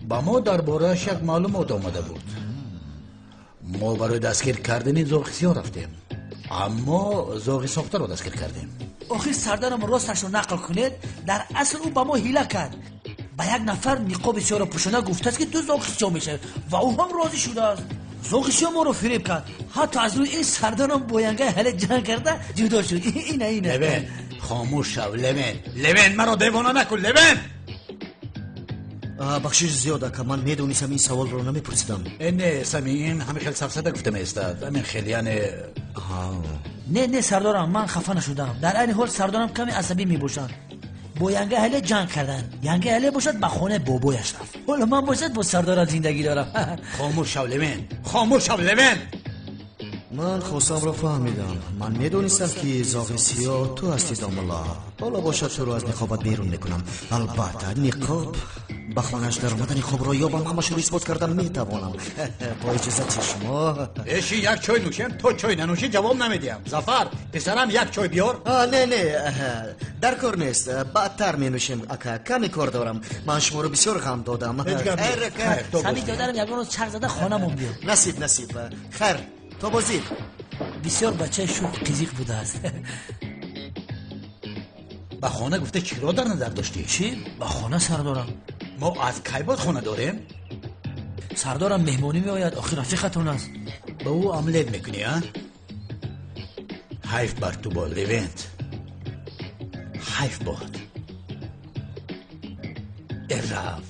با ما درباره‌اش یک معلومات آمده بود. ما برای دستگیر کردن زوغ سیاه رفتیم اما زوغ ساخته رو دستگیر کردیم. آخه سردارم راستش رو نقل کنید. در اصل او با ما حیله کرد. با یک نفر نقاب سیاه رو پوشانده گفته است که تو زوغ سیاه میشه و او هم راضی شده است. زوغ سیاه ما رو فریب کرد. حتی از روی این سردارم بوینگه حل جنگ کرده جدا شد. اینه لوین خاموش شو. لوین مرا دیوانه نکن. لوین بخشش زیاده که من میدونستم این سوال رو نمیپرسیدم. نه سمی این همه خیلی سفسده گفتم استاد همین خیلی یعنی نه سردارم من خفه نشدم. در این حال سردارم کمی عصبی میباشن. با ینگه اهل جنگ کردن. ینگه اهل باشد به خونه بابایش رفت. حالا من باشد با سردارم زندگی دارم. خاموش شو لمن خاموش شو لمن. من خواستم رو فهمیدم. من میدونستم که زاغ سیاه تو هستی داملا. حالا باشد تو رو از نقابت بیرون میکنم. البته نقاب به خانهش در آمدن خوب رو یابم همش رو اثبات کردن میتوانم. با اجازت شما. اشی یک چای نوشیم تو چای ننوشی جواب نمیدیم. ظفر پسرم یک چای بیار. نه در کار نیست. بعدتر می نوشیم اکا کمی کار دارم. من شما رو بسیار غم دادم. سمی دادرم یک روز چرخ زده خانمون بیار. نصیب خیر تو بازی. بسیار بچه شوخ قیزیق بوده است. با خانه گفته چی را در نظر داشتی؟ چی؟ با خانه سردارم. ما از کی بود خانه داریم؟ سردارم مهمانی می آید آخر رفیقتون است. به او عملیت میکنی ها؟ حیف بر تو با لیونت. حیف بود. اراف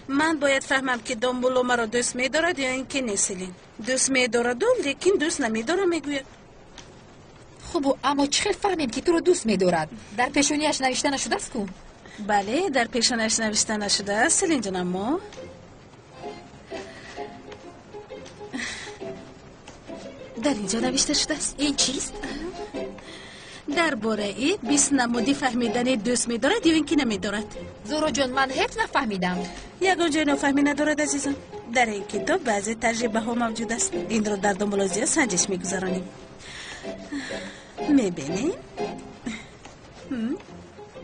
من باید فهمم که دامبولو مرا دوست می‌دارد یا اینکه نیسلین. دوست می‌دارد لیکن دوست نمی‌دارم میگوید. خب اما چخیل فهمیم که تو رو دوست می‌دارد؟ در پیشونیش نوشته نشده است کو؟ بله در پیشونیش نوشته نشده است سلین جان. اما در اینجا نوشته شده است. این چیست؟ درباره ای 20 نمودی فهمیدن دوست می‌دارد یا اینکه نمی‌دارد. زورو جان من حیف نفهمیدم. یگان جای نفهمی ندارد عزیزم. در این کتاب بعضی تجربه ها موجود است. این رو در دامولوژیا سنجش میگذارانیم. میبینیم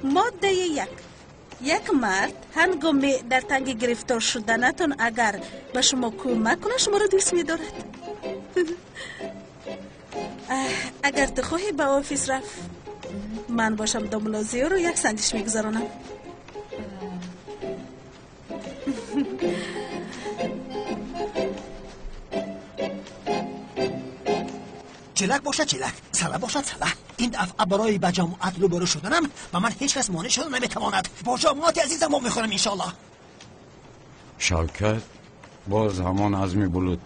ماده یک مرد هنگامی در تنگ گرفتار شدنتون اگر به شما کمک کنه شما رو دوست می‌دارد. اگر تو خواهی به آفیس رفت من باشم دامولوژیا رو یک سنجش میگذارانم. چلک باشه چلک، سله باشه سله. این دفعه برای به جماعت روبرو شدنم و من هیچ کس مانع شده نمیتواند. با جماعت عزیزم ما میخورم انشالله. شوکت باز همان عزمی بلود.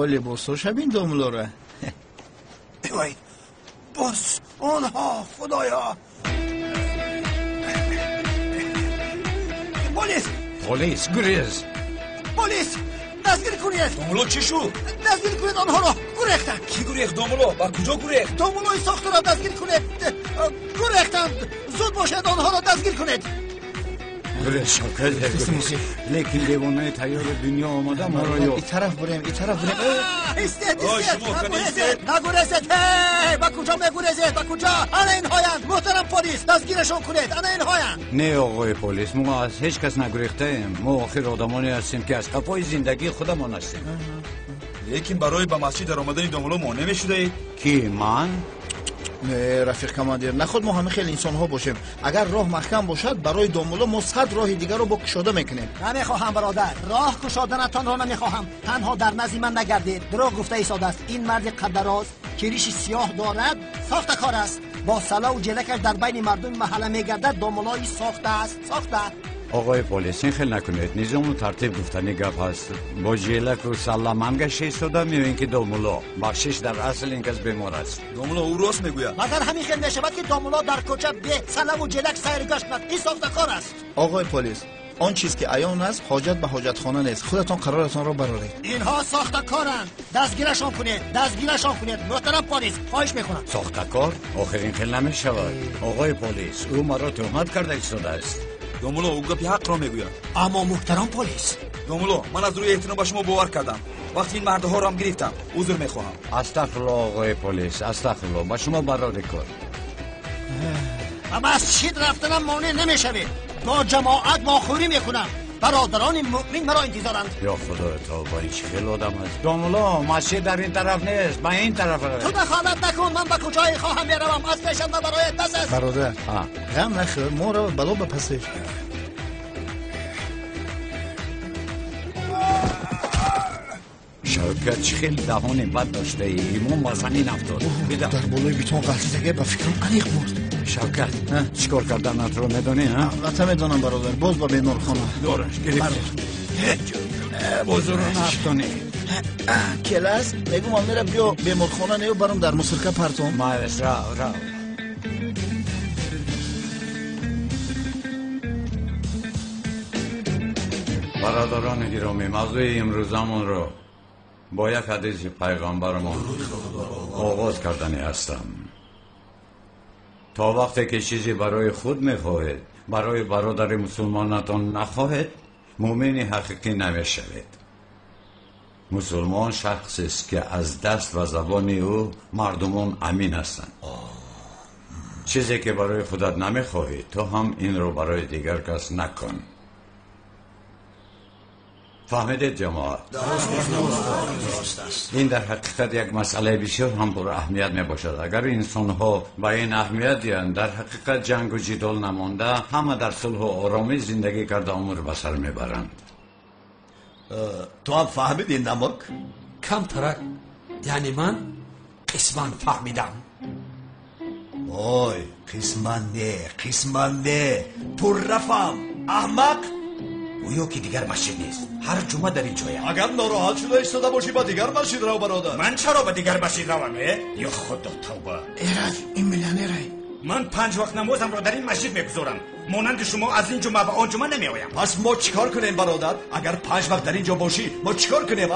لباسا شبین داملاره. وای باز آنها خدایا. پلیس گریز. پلیس دستگیر کنید. دامولو چی شد؟ دستگیر کنید آنها را. گریختند. کی گریخت دامولو؟ با کجا گریخت؟ دامولوی ساخته را دستگیر کنید. گریختند. زود باشد آنها را دستگیر کنید. گریز شوکت لیکن دیوانه تیار دنیا آمده ما را این طرف بریم ایستید نگریزید. با کجا میگریزید؟ با کجا؟ انا این هایند محترم پلیس دستگیرشون کنید. انا این هایند. نه آقای پلیس ما از هیچ کس نگریخته ایم. ما آخر آدمانی هستیم که از قفای زندگی خودمان هستیم. لیکن برای به مسجد در آمدن دامولو مانع میشده؟ کی من؟ نه رفیق کماندیر نخود ما همه خیلی انسان ها باشیم. اگر راه محکم باشد برای دامولو ما 100 راه دیگر رو با کشاده میکنیم. نمیخواهم برادر. راه کشادنتان را نمیخواهم. تنها در نزد من نگردید. دروغ گفته ایستاده است. این مرد قدراز که ریش سیاه دارد ساخته کار است. با سلا و جلکش در بین مردم محله میگردد. دامولوی ساخته است. ساخته. آقای پلیس این خیلی نکنید. نظام و ترتیب گفتنی گپ هست. با جیلک و سلام هم گشت ایستادم یا اینکه دامولو بخشش در اصل این کس بیمار است. دامولو او راست میگوید. مگر همین خیلی نشود که دامولو در کوچه به سلام و جلک سیر گشت کند. این ساخته کار است. آقای پلیس آن چیز که عیان است حاجت به حاجت خانه نیست. خودتان قرارتان را برارید. اینها ساخته کارند. دستگیرشان کنید. محترم پلیس خواهش میکنم. ساخته کار؟ آخرین خیلی نمیشود. آقای پلیس او مرا تهمت کرده ایستاده است. دامولو او گپی حق را میگوید. اما محترم پلیس دامولو من از روی احترام به شما باور کردم. وقتی این مردها را هم گرفتم عذر میخواهم. استغفرالله آقای پلیس استغفرالله. با شما برای کار. اما از چید رفتنم مانع نمیشوید. با جماعت ماخوری میکنم. برادران مؤمن مرا انتظارند. یا خدا تا با این خیلی آدم است. دامولو مسجد در این طرف نیست با این طرف روید. تو دخالت نکن. من به کجای خواهم بروم. از پیشنده برای بس است. برادر غم نخور ما را بلا بپسش. شوکت خیلی دهان بد داشته ای امام وزنین افتاد در بالای بیتون غلطی دیگه با فکرم انیق بود. شوکت چیکار کردنت رو میدونی ها؟ البته میدونم برادر، باز با بیمارخانه دورش گرفت بزرگ نفتونی کلاس میگم من میرم بیا بیمارخانه نیو برام در مسرکه پرتون. مایلس راو برادران گرامی، موضوع امروزمون رو با یک حدیث پیغمبرمون آغاز کردنی هستم. تا وقتی که چیزی برای خود میخواهید برای برادر مسلمانتان نخواهید مؤمن حقیقی نمیشوید. مسلمان شخصی است که از دست و زبان او مردمان امین هستند. چیزی که برای خودت نمیخواهی تو هم این رو برای دیگر کس نکن. فهمیدید جماعت؟ این در حقیقت یک مسئله بسیار هم پر اهمیت می باشد. اگر انسان ها با این اهمیت دیان در حقیقت جنگ و جدال نمانده همه در صلح و آرامی زندگی کرده عمر بسر می برند. تو هم فهمیدی نمک؟ کم ترک یعنی من قسمان فهمیدم. اوی قسمان نه پر رفم احمق. گویا که دیگر مسجد نیست، هر جمعه در این جایم. اگر ناراحت شده ایستاده باشی با دیگر مسجد رو برادر. من چرا با دیگر مسجد روم؟ یا خدا توبه. ایراد این میلیونره. من 5 وقت نمازم را در این مسجد میگذارم. مانند شما از این جمعه به آن جمعه نمیآیم. پس ما چیکار کنیم برادر؟ اگر 5 وقت در اینجا باشی ما چیکار کنیم؟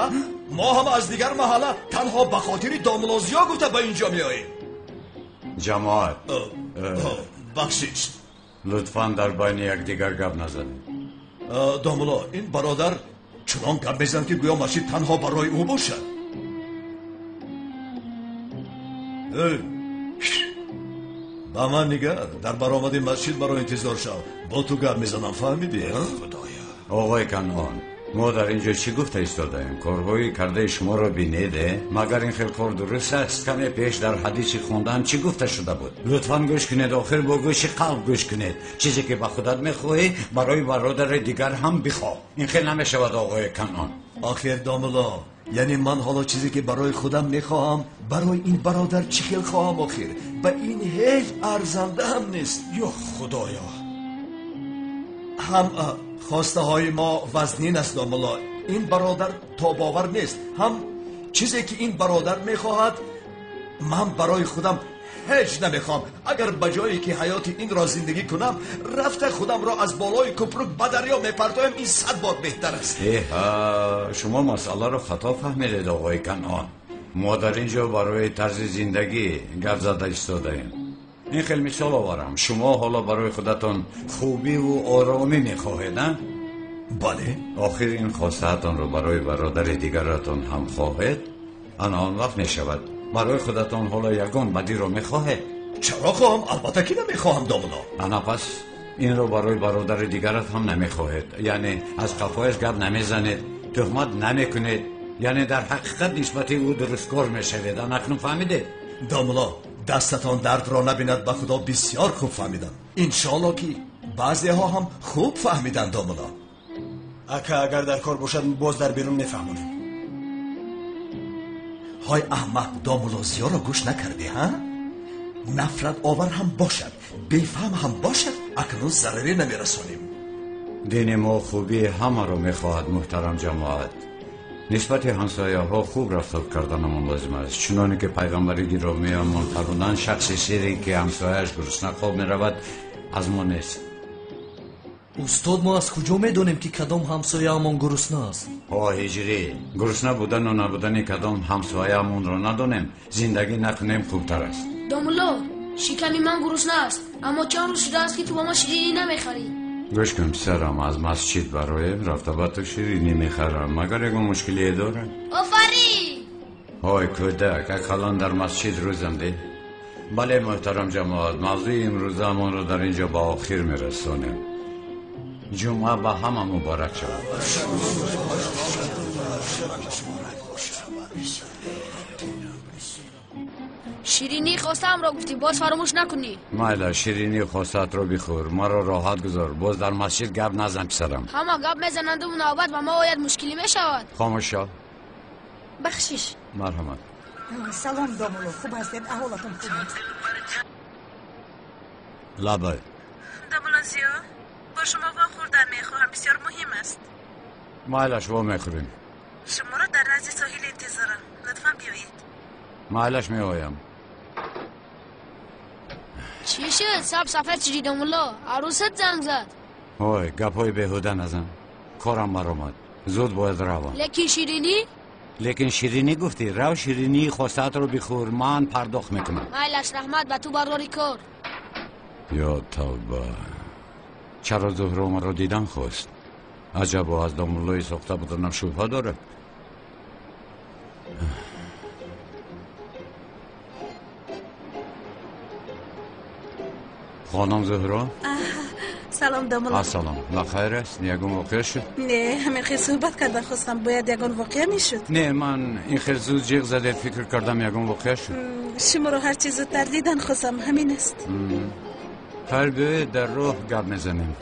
ما هم از دیگر محله تنها به خاطر داملازیا گفته به اینجا میاییم. جماعت بخشش لطفاً در بین یکدیگر گپ نزنید. داملا این برادر چنان گپ میزند که گویا مسجد تنها برای او باشد. با من نگر در برآمد مسجد برای انتظار شو. با تو گپ میزنم فهمیدی؟ آقای کنعان ما در اینجا چی گفته ایستاده ایم؟ کارهایی کرده شما رو بینیده؟ مگر این خیلی کار درست است؟ کمی پیش در حدیثی خوندم چی گفته شده بود؟ لطفاً گوش کنید، آخر با گوش قلب گوش کنید. چیزی که به خودت میخواهی برای برادر دیگر هم بخواه. این خیلی نمیشود آقای کنعان. آخر داملا یعنی من حالا چیزی که برای خودم میخواهم برای این برادر چی خیل خواهم؟ آخر به این هیچ ارزنده هم نیست. یا خدایا هم خواسته های ما وزنین است داملا. این برادر تا باور نیست. هم چیزی که این برادر میخواهد من برای خودم هیچ نمیخوام. اگر بجایی که حیات این را زندگی کنم رفته خودم را از بالای کپرک به دریا میپرتایم این 100 بار بهتر است. شما مسئله رو خطا فهمیدید آقای کنعان. ما در اینجا برای طرز زندگی گپ زده ایستاده ایم. این خیلی مثال آورم. شما حالا برای خودتان خوبی و آرامی میخواهید نه؟ بله. آخر این خواستهتان رو برای برادر دیگرتان هم خواهید؟ آن وقت میشود برای خودتان حالا یگان بدی رو میخواهید؟ چرا خواهم؟ البته که نمیخواهم داملا. انا پس این رو برای برادر دیگرت هم نمیخواهید؟ یعنی از قفایش گپ نمیزنید، تهمت نمیکنید، یعنی در حقیقت نسبت او درستکار میشوید. اکنون فهمیدید؟ داملا دستتان درد را نبیند به خدا بسیار خوب فهمیدم. انشالله که بعضی ها هم خوب فهمیدن داملا. اگر در کار باشد باز در بیرون میفهمونیم. های احمق داملازیا را گوش نکردی ها؟ نفرت آور هم باشد بیفهم هم باشد اکنون ضرری نمیرسانیم. دین ما خوبی همه رو میخواهد محترم جماعت. نسبت همسایه ها خوب رفتار کردنمون لازم است. چنانه که پیغمبر گرامی ما فرمودند شخص سیری که همسایه‌اش گرسنه خواب میرود از ما نیست. استاد ما از کجا میدونیم که کدام همسایه همون گرسنه است؟ هجری گرسنه بودن و نبودن کدام همسایه همون رو ندونیم زندگی نکنیم خوبتر است. داملا شکمی من گرسنه است اما چند روز شده است که تو با ما شیرینی نمیخری. گوش کن پسرم، از مسجد برای رفته با تو شیرینی میخرم مگر یک مشکلی داره؟ آفرین. های کودک اکلان در مسجد روزنده. بله محترم جماعت، موضوع امروز همون رو در اینجا با آخر میرسونیم. جمعه به همه مبارک شود. شیرینی خواستم را گفتی باز فراموش نکنی. مایلا شیرینی خواستت رو بخور، ما رو راحت گذار، باز در مسجد گپ نزن پسرم. همه گپ میزنند و نوبت به ما باید مشکلی میشود. خاموش شو. بخشش. مرحمت. سلام دامولو، خوب هستید؟ احوالتون خوب است؟ لابای دامولو زیا با شما وا خوردن میخواهم، بسیار مهم است. مایلش وا میخوریم. شما را در رز ساحل انتظارم، لطفا بیایید. مایلش میآیم. چی شد؟ سب سفر چی دامولا؟ عروست زنگ زد. وای گپای بیهوده نزن. کارم برآمد. زود باید روم. لیکن شیرینی؟ لیکن شیرینی گفتی. رو شیرینی خواستت رو بخور، من پرداخت میکنم. مایلش رحمت به تو برداری کار. یا توبه. چرا زهره ما رو دیدن خواست؟ عجبا از دامولای ساخته بودنم شبهه داره. خانم زهره؟ سلام دامولا. سلام. بخیر است؟ یگون واقع شد؟ نه همین خیلی صحبت کردن خواستم، باید یگون واقع میشد. نه من این خیلی زود جیغ زدید فکر کردم یگون واقع شد. شما رو هر چیز زودتر دیدن خواستم، همین است. خیر بیایید در راه گپ میزنیم.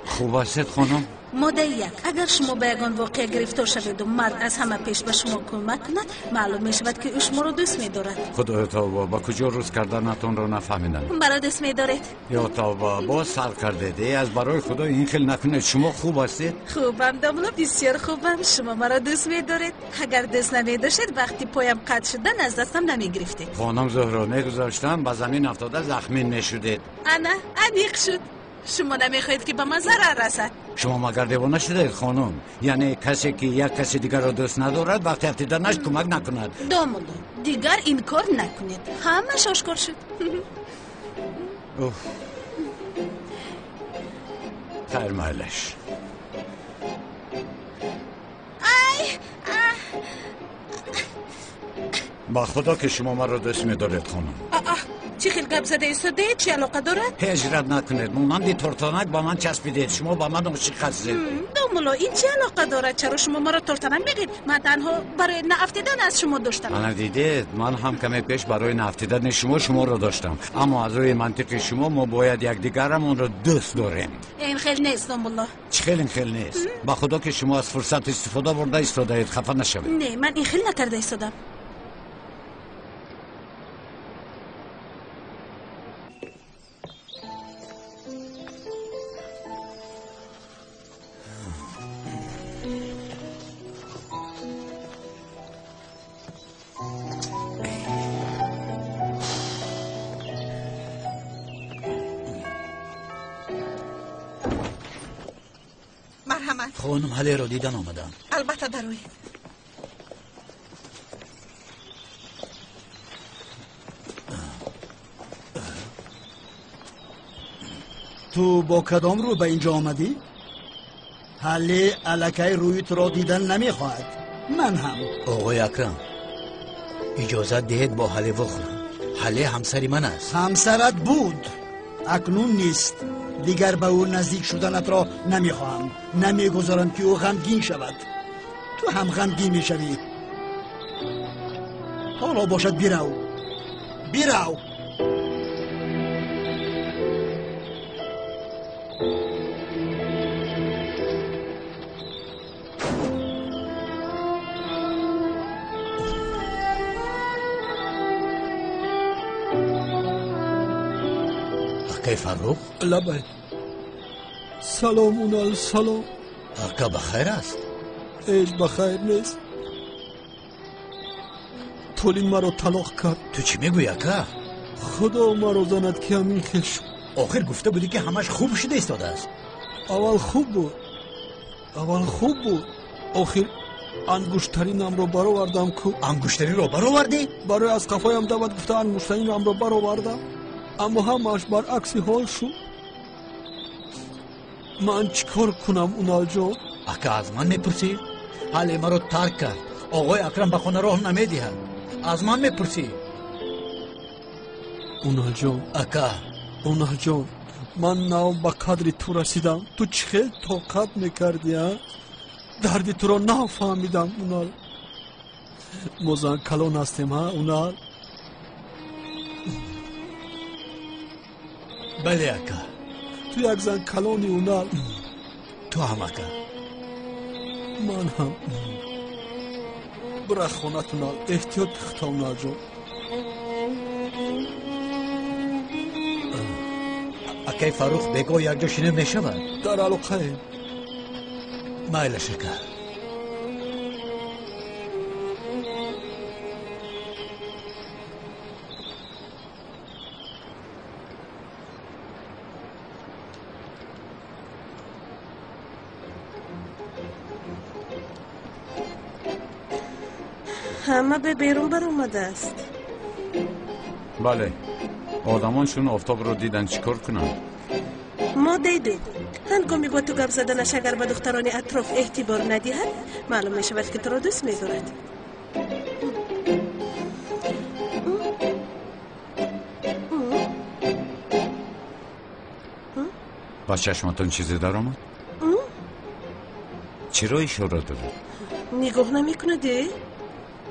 خوب هستید خانم؟ ماده یک، اگر شما به یگان واقع گرفتار شوید و مرد از همه پیش به شما کمک کند، معلوم می شود که او شما را دوست می دارد. خدای توبه، با کجا روز کردنتون رو نفهمیدم. مرا دوست می دارید؟ یا توبه، باز سر کردید. از برای خدا این خیلی نکنید. شما خوب هستید؟ خوبم دامولا، بسیار خوبم. شما مرا دوست می دارید؟ اگر دوست نمی داشتید وقتی پایم قطع شدن از دستم نمی گرفتید. خانم زهره نگذاشتم به زمین افتاده زخمی نشدید. انا عمیق شد. شما نمیخواهید که به من ضرر رسد. شما مگر دیوانه شدید خانم؟ یعنی کسی که یک کسی دیگر را دوست ندارد وقتی افتیدنش کمک نکند. دامولا دیگر این کار نکنید، همه آشکار شد. خیر مایلش. با خدا که شما من را دوست می‌دارید خانم. چی خیلی گپ زده ایستاده؟ چی علاقه دارد؟ هجرت نکنید. مانند ترتانک با من چسبیدید. شما با من عاشق هستید. دامولا این چی علاقه دارد؟ چرا شما مرا ترتانک میگید؟ من تنها برای نافتیدن از شما داشتم. انا دیدید من هم کمی پیش برای نافتیدن شما را داشتم، اما از روی منطق شما ما باید یکدیگرمون را دوست داریم. این خیلی نیست دامولا. چه خیلی نیست؟ با خدا که شما از فرصت استفاده برده ایستادید، خفه نشوید. نه من این خیلی نکرده ایستادم. مرحمت. خانم حالی رو دیدن آمدم. البته دروی. تو با کدام رو به اینجا آمدی؟ حالی علکی روی تو را دیدن نمیخواهد. من هم. آقای اکرم اجازه دهید با حالی بخورم. حالی همسری من است. همسرت بود، اکنون نیست. دیگر به او نزدیک شدنت را نمیخواهم. نمیگذارم که او غمگین شود. تو هم غمگین میشوی. حالا باشد بیرو. اکای فروخ؟ لبه سلام اونال سلام. اکا بخیر است؟ ایش بخیر نیست. تولین مرا طلاق کرد. تو چی میگوی اکا؟ خدا مرا زند که همین خیل شد. آخر گفته بودی که همش خوب شده ایستاده است. اول خوب بود. آخر انگشترینم رو برآوردم کو. انگشترین رو برآوردی؟ برای از قفایم دعوت گفته انگشترینم رو برآوردم، اما همش برعکس حال شد. من چیکار کنم اونال جان؟ اکا از من میپرسی؟ حالی مرا ترک کرد. آقای اکرم به خانه راه نمیدهد. از من میپرسی؟ اونال جان. اکا اونال جان، من نو به قدری تو رسیدم. تو چه خیلی طاقت میکردی ها؟ دردی تو را نفهمیدم اونال. موزان کلان هستیم ها اونال. بله اکا، تو یک زن کلانی اونال تو همکه من هم برای خونتونال احتیاط تختا اونال جون اکی فروخ بگو یک جا شنه می شود در علاقه مایل شکر همه به بیرون بر اومده است. بله آدمانشون آفتاب رو دیدن چیکار کنن؟ ما دیدیم هنگامی با تو گپ زدنش اگر به دختران اطراف اعتبار ندهد معلوم می شود که تو را دوست می دارد. با چشماتون چیزی در آمد؟ چرا اشاره دارد؟ نگاه نمی کندی؟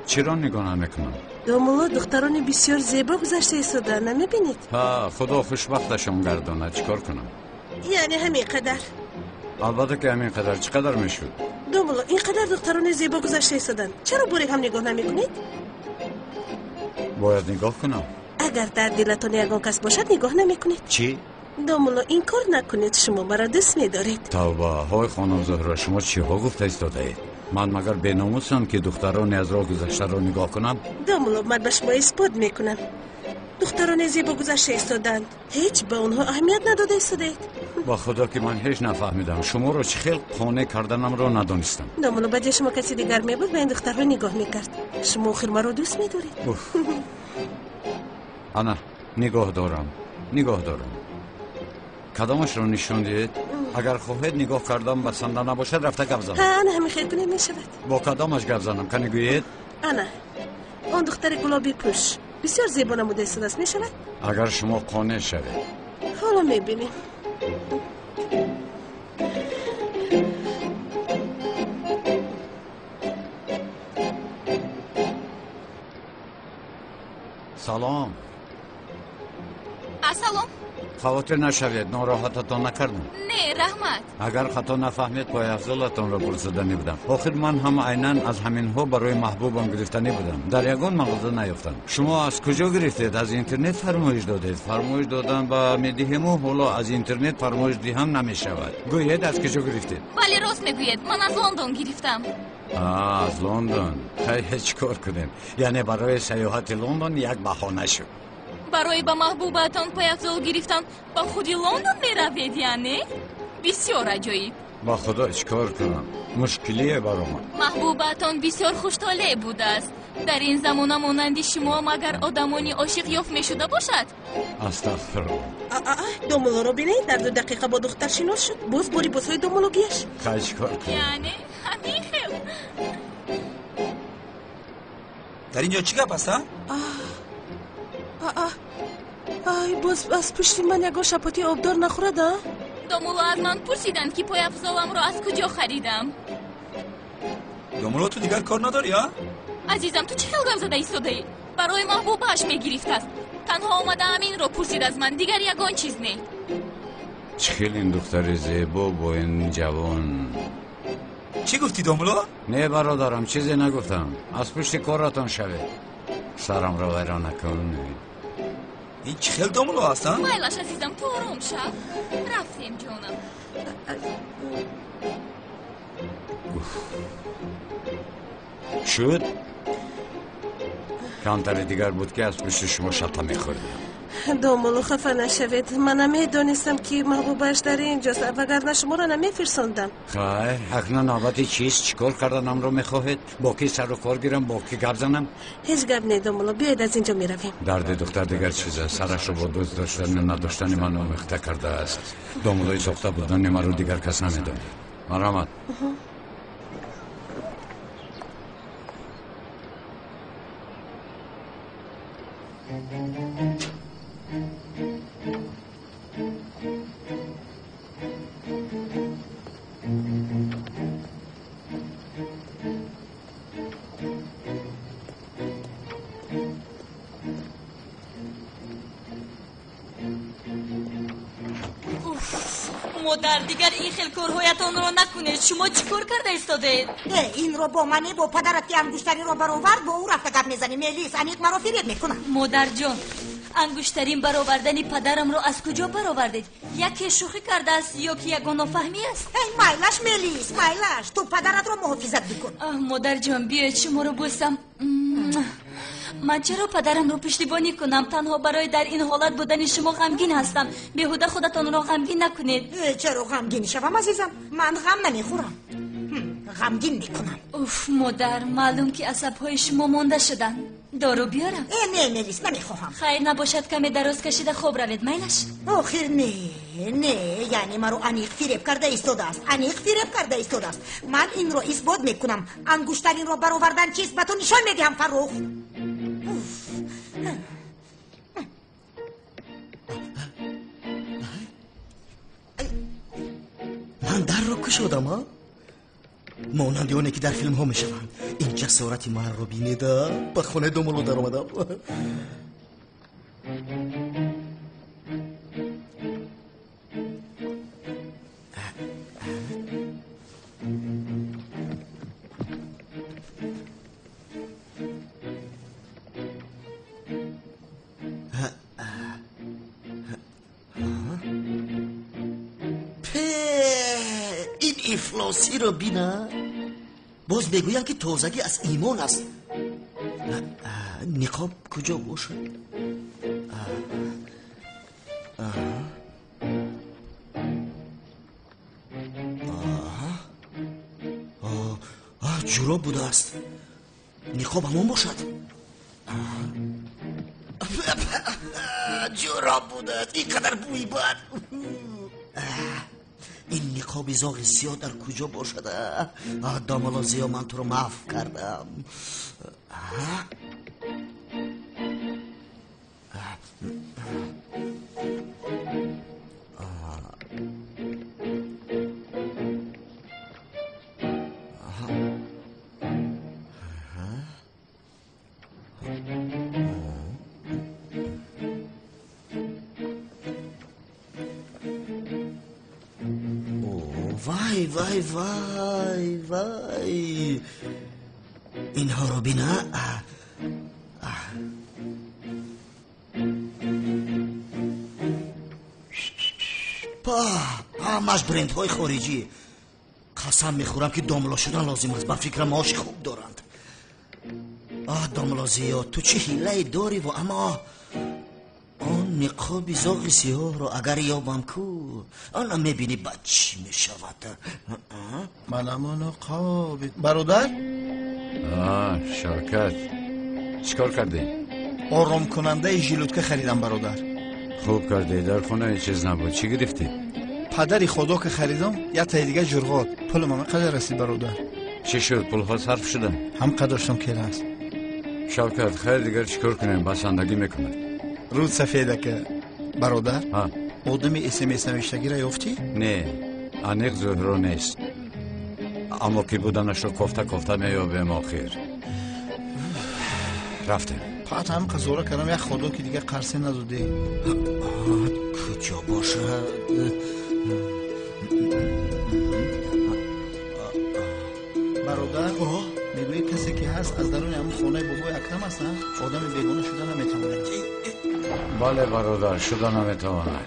چرا نگاه نمیکنم؟ دومولا دختران بسیار زیبا گذشته ایستاده نمی بینید؟ ها خدا خوشبختشون گردانه چیکار کنم؟ یعنی همین قدر؟ البته که همین قدر چقدر میشد؟ دومولا اینقدر دختران زیبا گذشته ایستادن چرا بوری هم نگاه نمی کنید؟ باید نگاه کنم. اگر در دلتان یگان کس باشد نگاه نمی کنید؟ چی؟ دومولا این کار نکنید شما مرا دوست می دارید. توبه های خانم زهرا شما چی ها گفته ایستاده اید؟ من مگر بیناموسم که دختران از راه گذشته رو نگاه کنم؟ دومولا من به شما اثبات میکنم دختران زیبا گذشته ایستادند هیچ به اونها اهمیت نداده ایستادید. با خدا که من هیچ نفهمیدم شما رو چه خیلی قانع کردنم رو ندانستم. دومولا به جای شما کسی دیگر میبود به این دخترها نگاه میکرد. شما آخر مرا دوست میدارید. انا نگاه دارم کدامش رو نشون دید؟ اگر خواهید نگاه کردم بسنده نباشد رفته گپ زنم. انا همین خیلی کنه میشود. با کدامش گپ زنم که نگویید؟ انا اون دختر گلابی پوش بسیار زیبا نموده ایستاده است میشود؟ اگر شما قانع شوید حالا میبینیم. سلام. سلام. خاطر نشوید ناراحتتان نکردم. نه رحمت. اگر خطا نفهمید پای افضلتان را پرسیدنی بودم. آخر من هم عیناً از همین ها برای محبوبم گرفتنی بودم. در یگان مغازه نیافتم. شما از کجا گرفتید؟ از اینترنت فرمایش دادید. فرمایش دادن با میدهیم و حالا از اینترنت فرمایش دهم نمیشود. گویید از کجا گرفتید؟ بله راست میگوید من از لندن گرفتم. از لندن. هیچ کار کنیم. یعنی برای سیاحت لندن یک بهانه شد. برای با محبوبتان پیافزال گرفتن با خودی لندن می روید یعنی؟ بسیار عجایب. با خدا چیکار کنم؟ مشکلیه برام. محبوبتان بسیار خوشحاله بوده است. در این زمان مانند شما مگر آدمانی عاشق یافت می شده باشد؟ استغفرالله. دومولو رو بینید در 2 دقیقه با دختر شناس شد. باز باری بازهای دومولوگیش. خیلی چیکار کنم؟ یعنی همین خیل. در اینجا چی گپ هست؟ باز از پشت من یگان شپاتی آبدار نخورد ها؟ دومولو از من پرسیدند که پای افزالم را از کجا خریدم. دومولو تو دیگر کار نداری ها؟ عزیزم تو چه خیل گپ زده ایستاده ای؟ برای محبوبش میگرفت است. تنها آمده همین رو پرسید از من دیگر یگان چیز نه. چخیل این دختر زیبا با این جوان. چی گفتی دومولو؟ نه برادرم چیزی نگفتم. از پشت کارتان شوید. سرم را ویران نکنید. این چه خیلی دومولو هستن؟ مایلش عزیزم تو آروم شو. رفتیم جانم. شد؟ کمتر دیگر بود که از پشت شما شطه میخوردیم. دومولو خفه نشوید. من نمیدانستم که محبوبش در اینجاست وگرنه شما را نمیفرستاندم. خیر اکنون نوبت چیست؟ چیکار کردنم رو میخواهید؟ با کی سر و کار گیرم؟ با کی گپ زنم؟ هیچ گپ نه دومولو بیاید از اینجا میرویم. درد دختر دیگر چیزه. سرش رو با دوست داشتن و نداشتن من آمیخته کرده است. دومولوی ساخته بودن من رو دیگر کس نمیدونه. مرحمت. مادر دیگر این خیل کارهایتان را نکنید. شما چی کار کرده ایستادید؟ این رو با منه با پدرت که انگشتری رو برآورد با او رفته گپ میزنی. میلیس انیق مرا فریب میکنه. مادر جان انگشترین برآوردن پدرم رو از کجا برآوردید؟ یکی شوخی کرده است یا که یک نافهمی است؟ مایلش میلیس مایلش تو پدرت رو محافظت بکن. مادر جان بیاید شما رو بوسم. من چرا پدرم رو پشتیبانی کنم؟ تنها برای در این حالت بودن شما غمگین هستم. بیهوده خودتان رو غمگین نکنید. چرا غمگین شوم عزیزم؟ من غم نمیخورم، غمگین میکنم. اوف مادر معلوم که عصبهای شما مانده شدن. دارو بیارم؟ نه میلیس نمیخواهم. خیر نباشد کمی دراز کشیده خوب روید میلش. آخر نه یعنی مرا انیق فریب کرده ایستاده است. انیق فریب کرده ایستاده است. من این رو اثبات میکنم. انگشترین رو برآوردن چیست به تو نشان میدهم فرخ. من در رو کشیدم ها؟ مانند اونه که در فیلم ها میشوند. این جسارتی من رو بینیده به خونه دومولو در آمدم. این افلاسی رو بینا باز بگویم که تازگی از ایمان است. نقاب کجا باشه؟ جوراب بوده است. نقاب همون باشد. جوراب بوده است. این قدر بوی باد. این نقاب زاغ سیاه در کجا باشد؟ دامالا زیا من تو رو معاف کردم. وای اینها رو بینا. همش برندهای خارجی. قسم میخورم که داملا شدن لازم است. بر فکر معاش خوب دارند. داملا زیاد تو چه حیله داری و اما آن نقاب زاغ سیاه رو اگر یابم کو آن میبینی بد چی میشود. من اما نقاب برادر. شوکت چیکار کردی؟ آرام کننده ژیلوتکه خریدم برادر. خوب کردی. در خونه چیز نبود. چی گرفتی؟ پدری خدا که خریدم یا تا دیگه جرغات. پول من قدر رسید برادر. چی شد؟ پول ها صرف شدن؟ هم قدرشم کل است. شوکت خیر دیگر چیکار کنیم؟ بسندگی میکنه. رود سفیده که برادر آدم اسمس نوشتگی را یافتی؟ نه انیق زهرو نیست، اما که بودنش رو کفته میابیم آخر. رفتیم. پات هم قضاره کردم یک خدا که دیگه قرصه نداده. کجا باشه؟ برادر میگوی کسی که هست از درون همون خانه بابای اکرم هست. آدم بیگانه شده نمیتواند. بله برادر شده نمیتواند،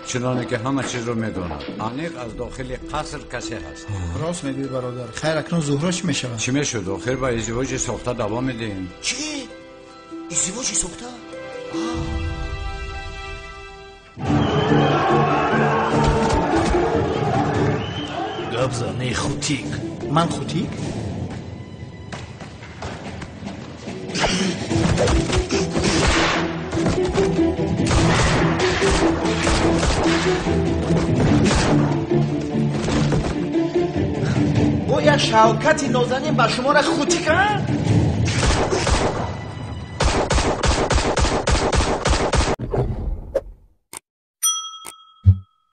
چنانه که همه چیز رو میدوند. انیق از داخل قصر کسی هست. راست میگوی برادر. خیر اکنون زهره چی میشود؟ چی میشود؟ آخر با ازدواج ساخته دوام میدیم. چی؟ ازدواج ساخته؟ گبزانه خوتیک. من خوتیک؟ او یک شوکتی نازنین بر شما را خوتی کرد؟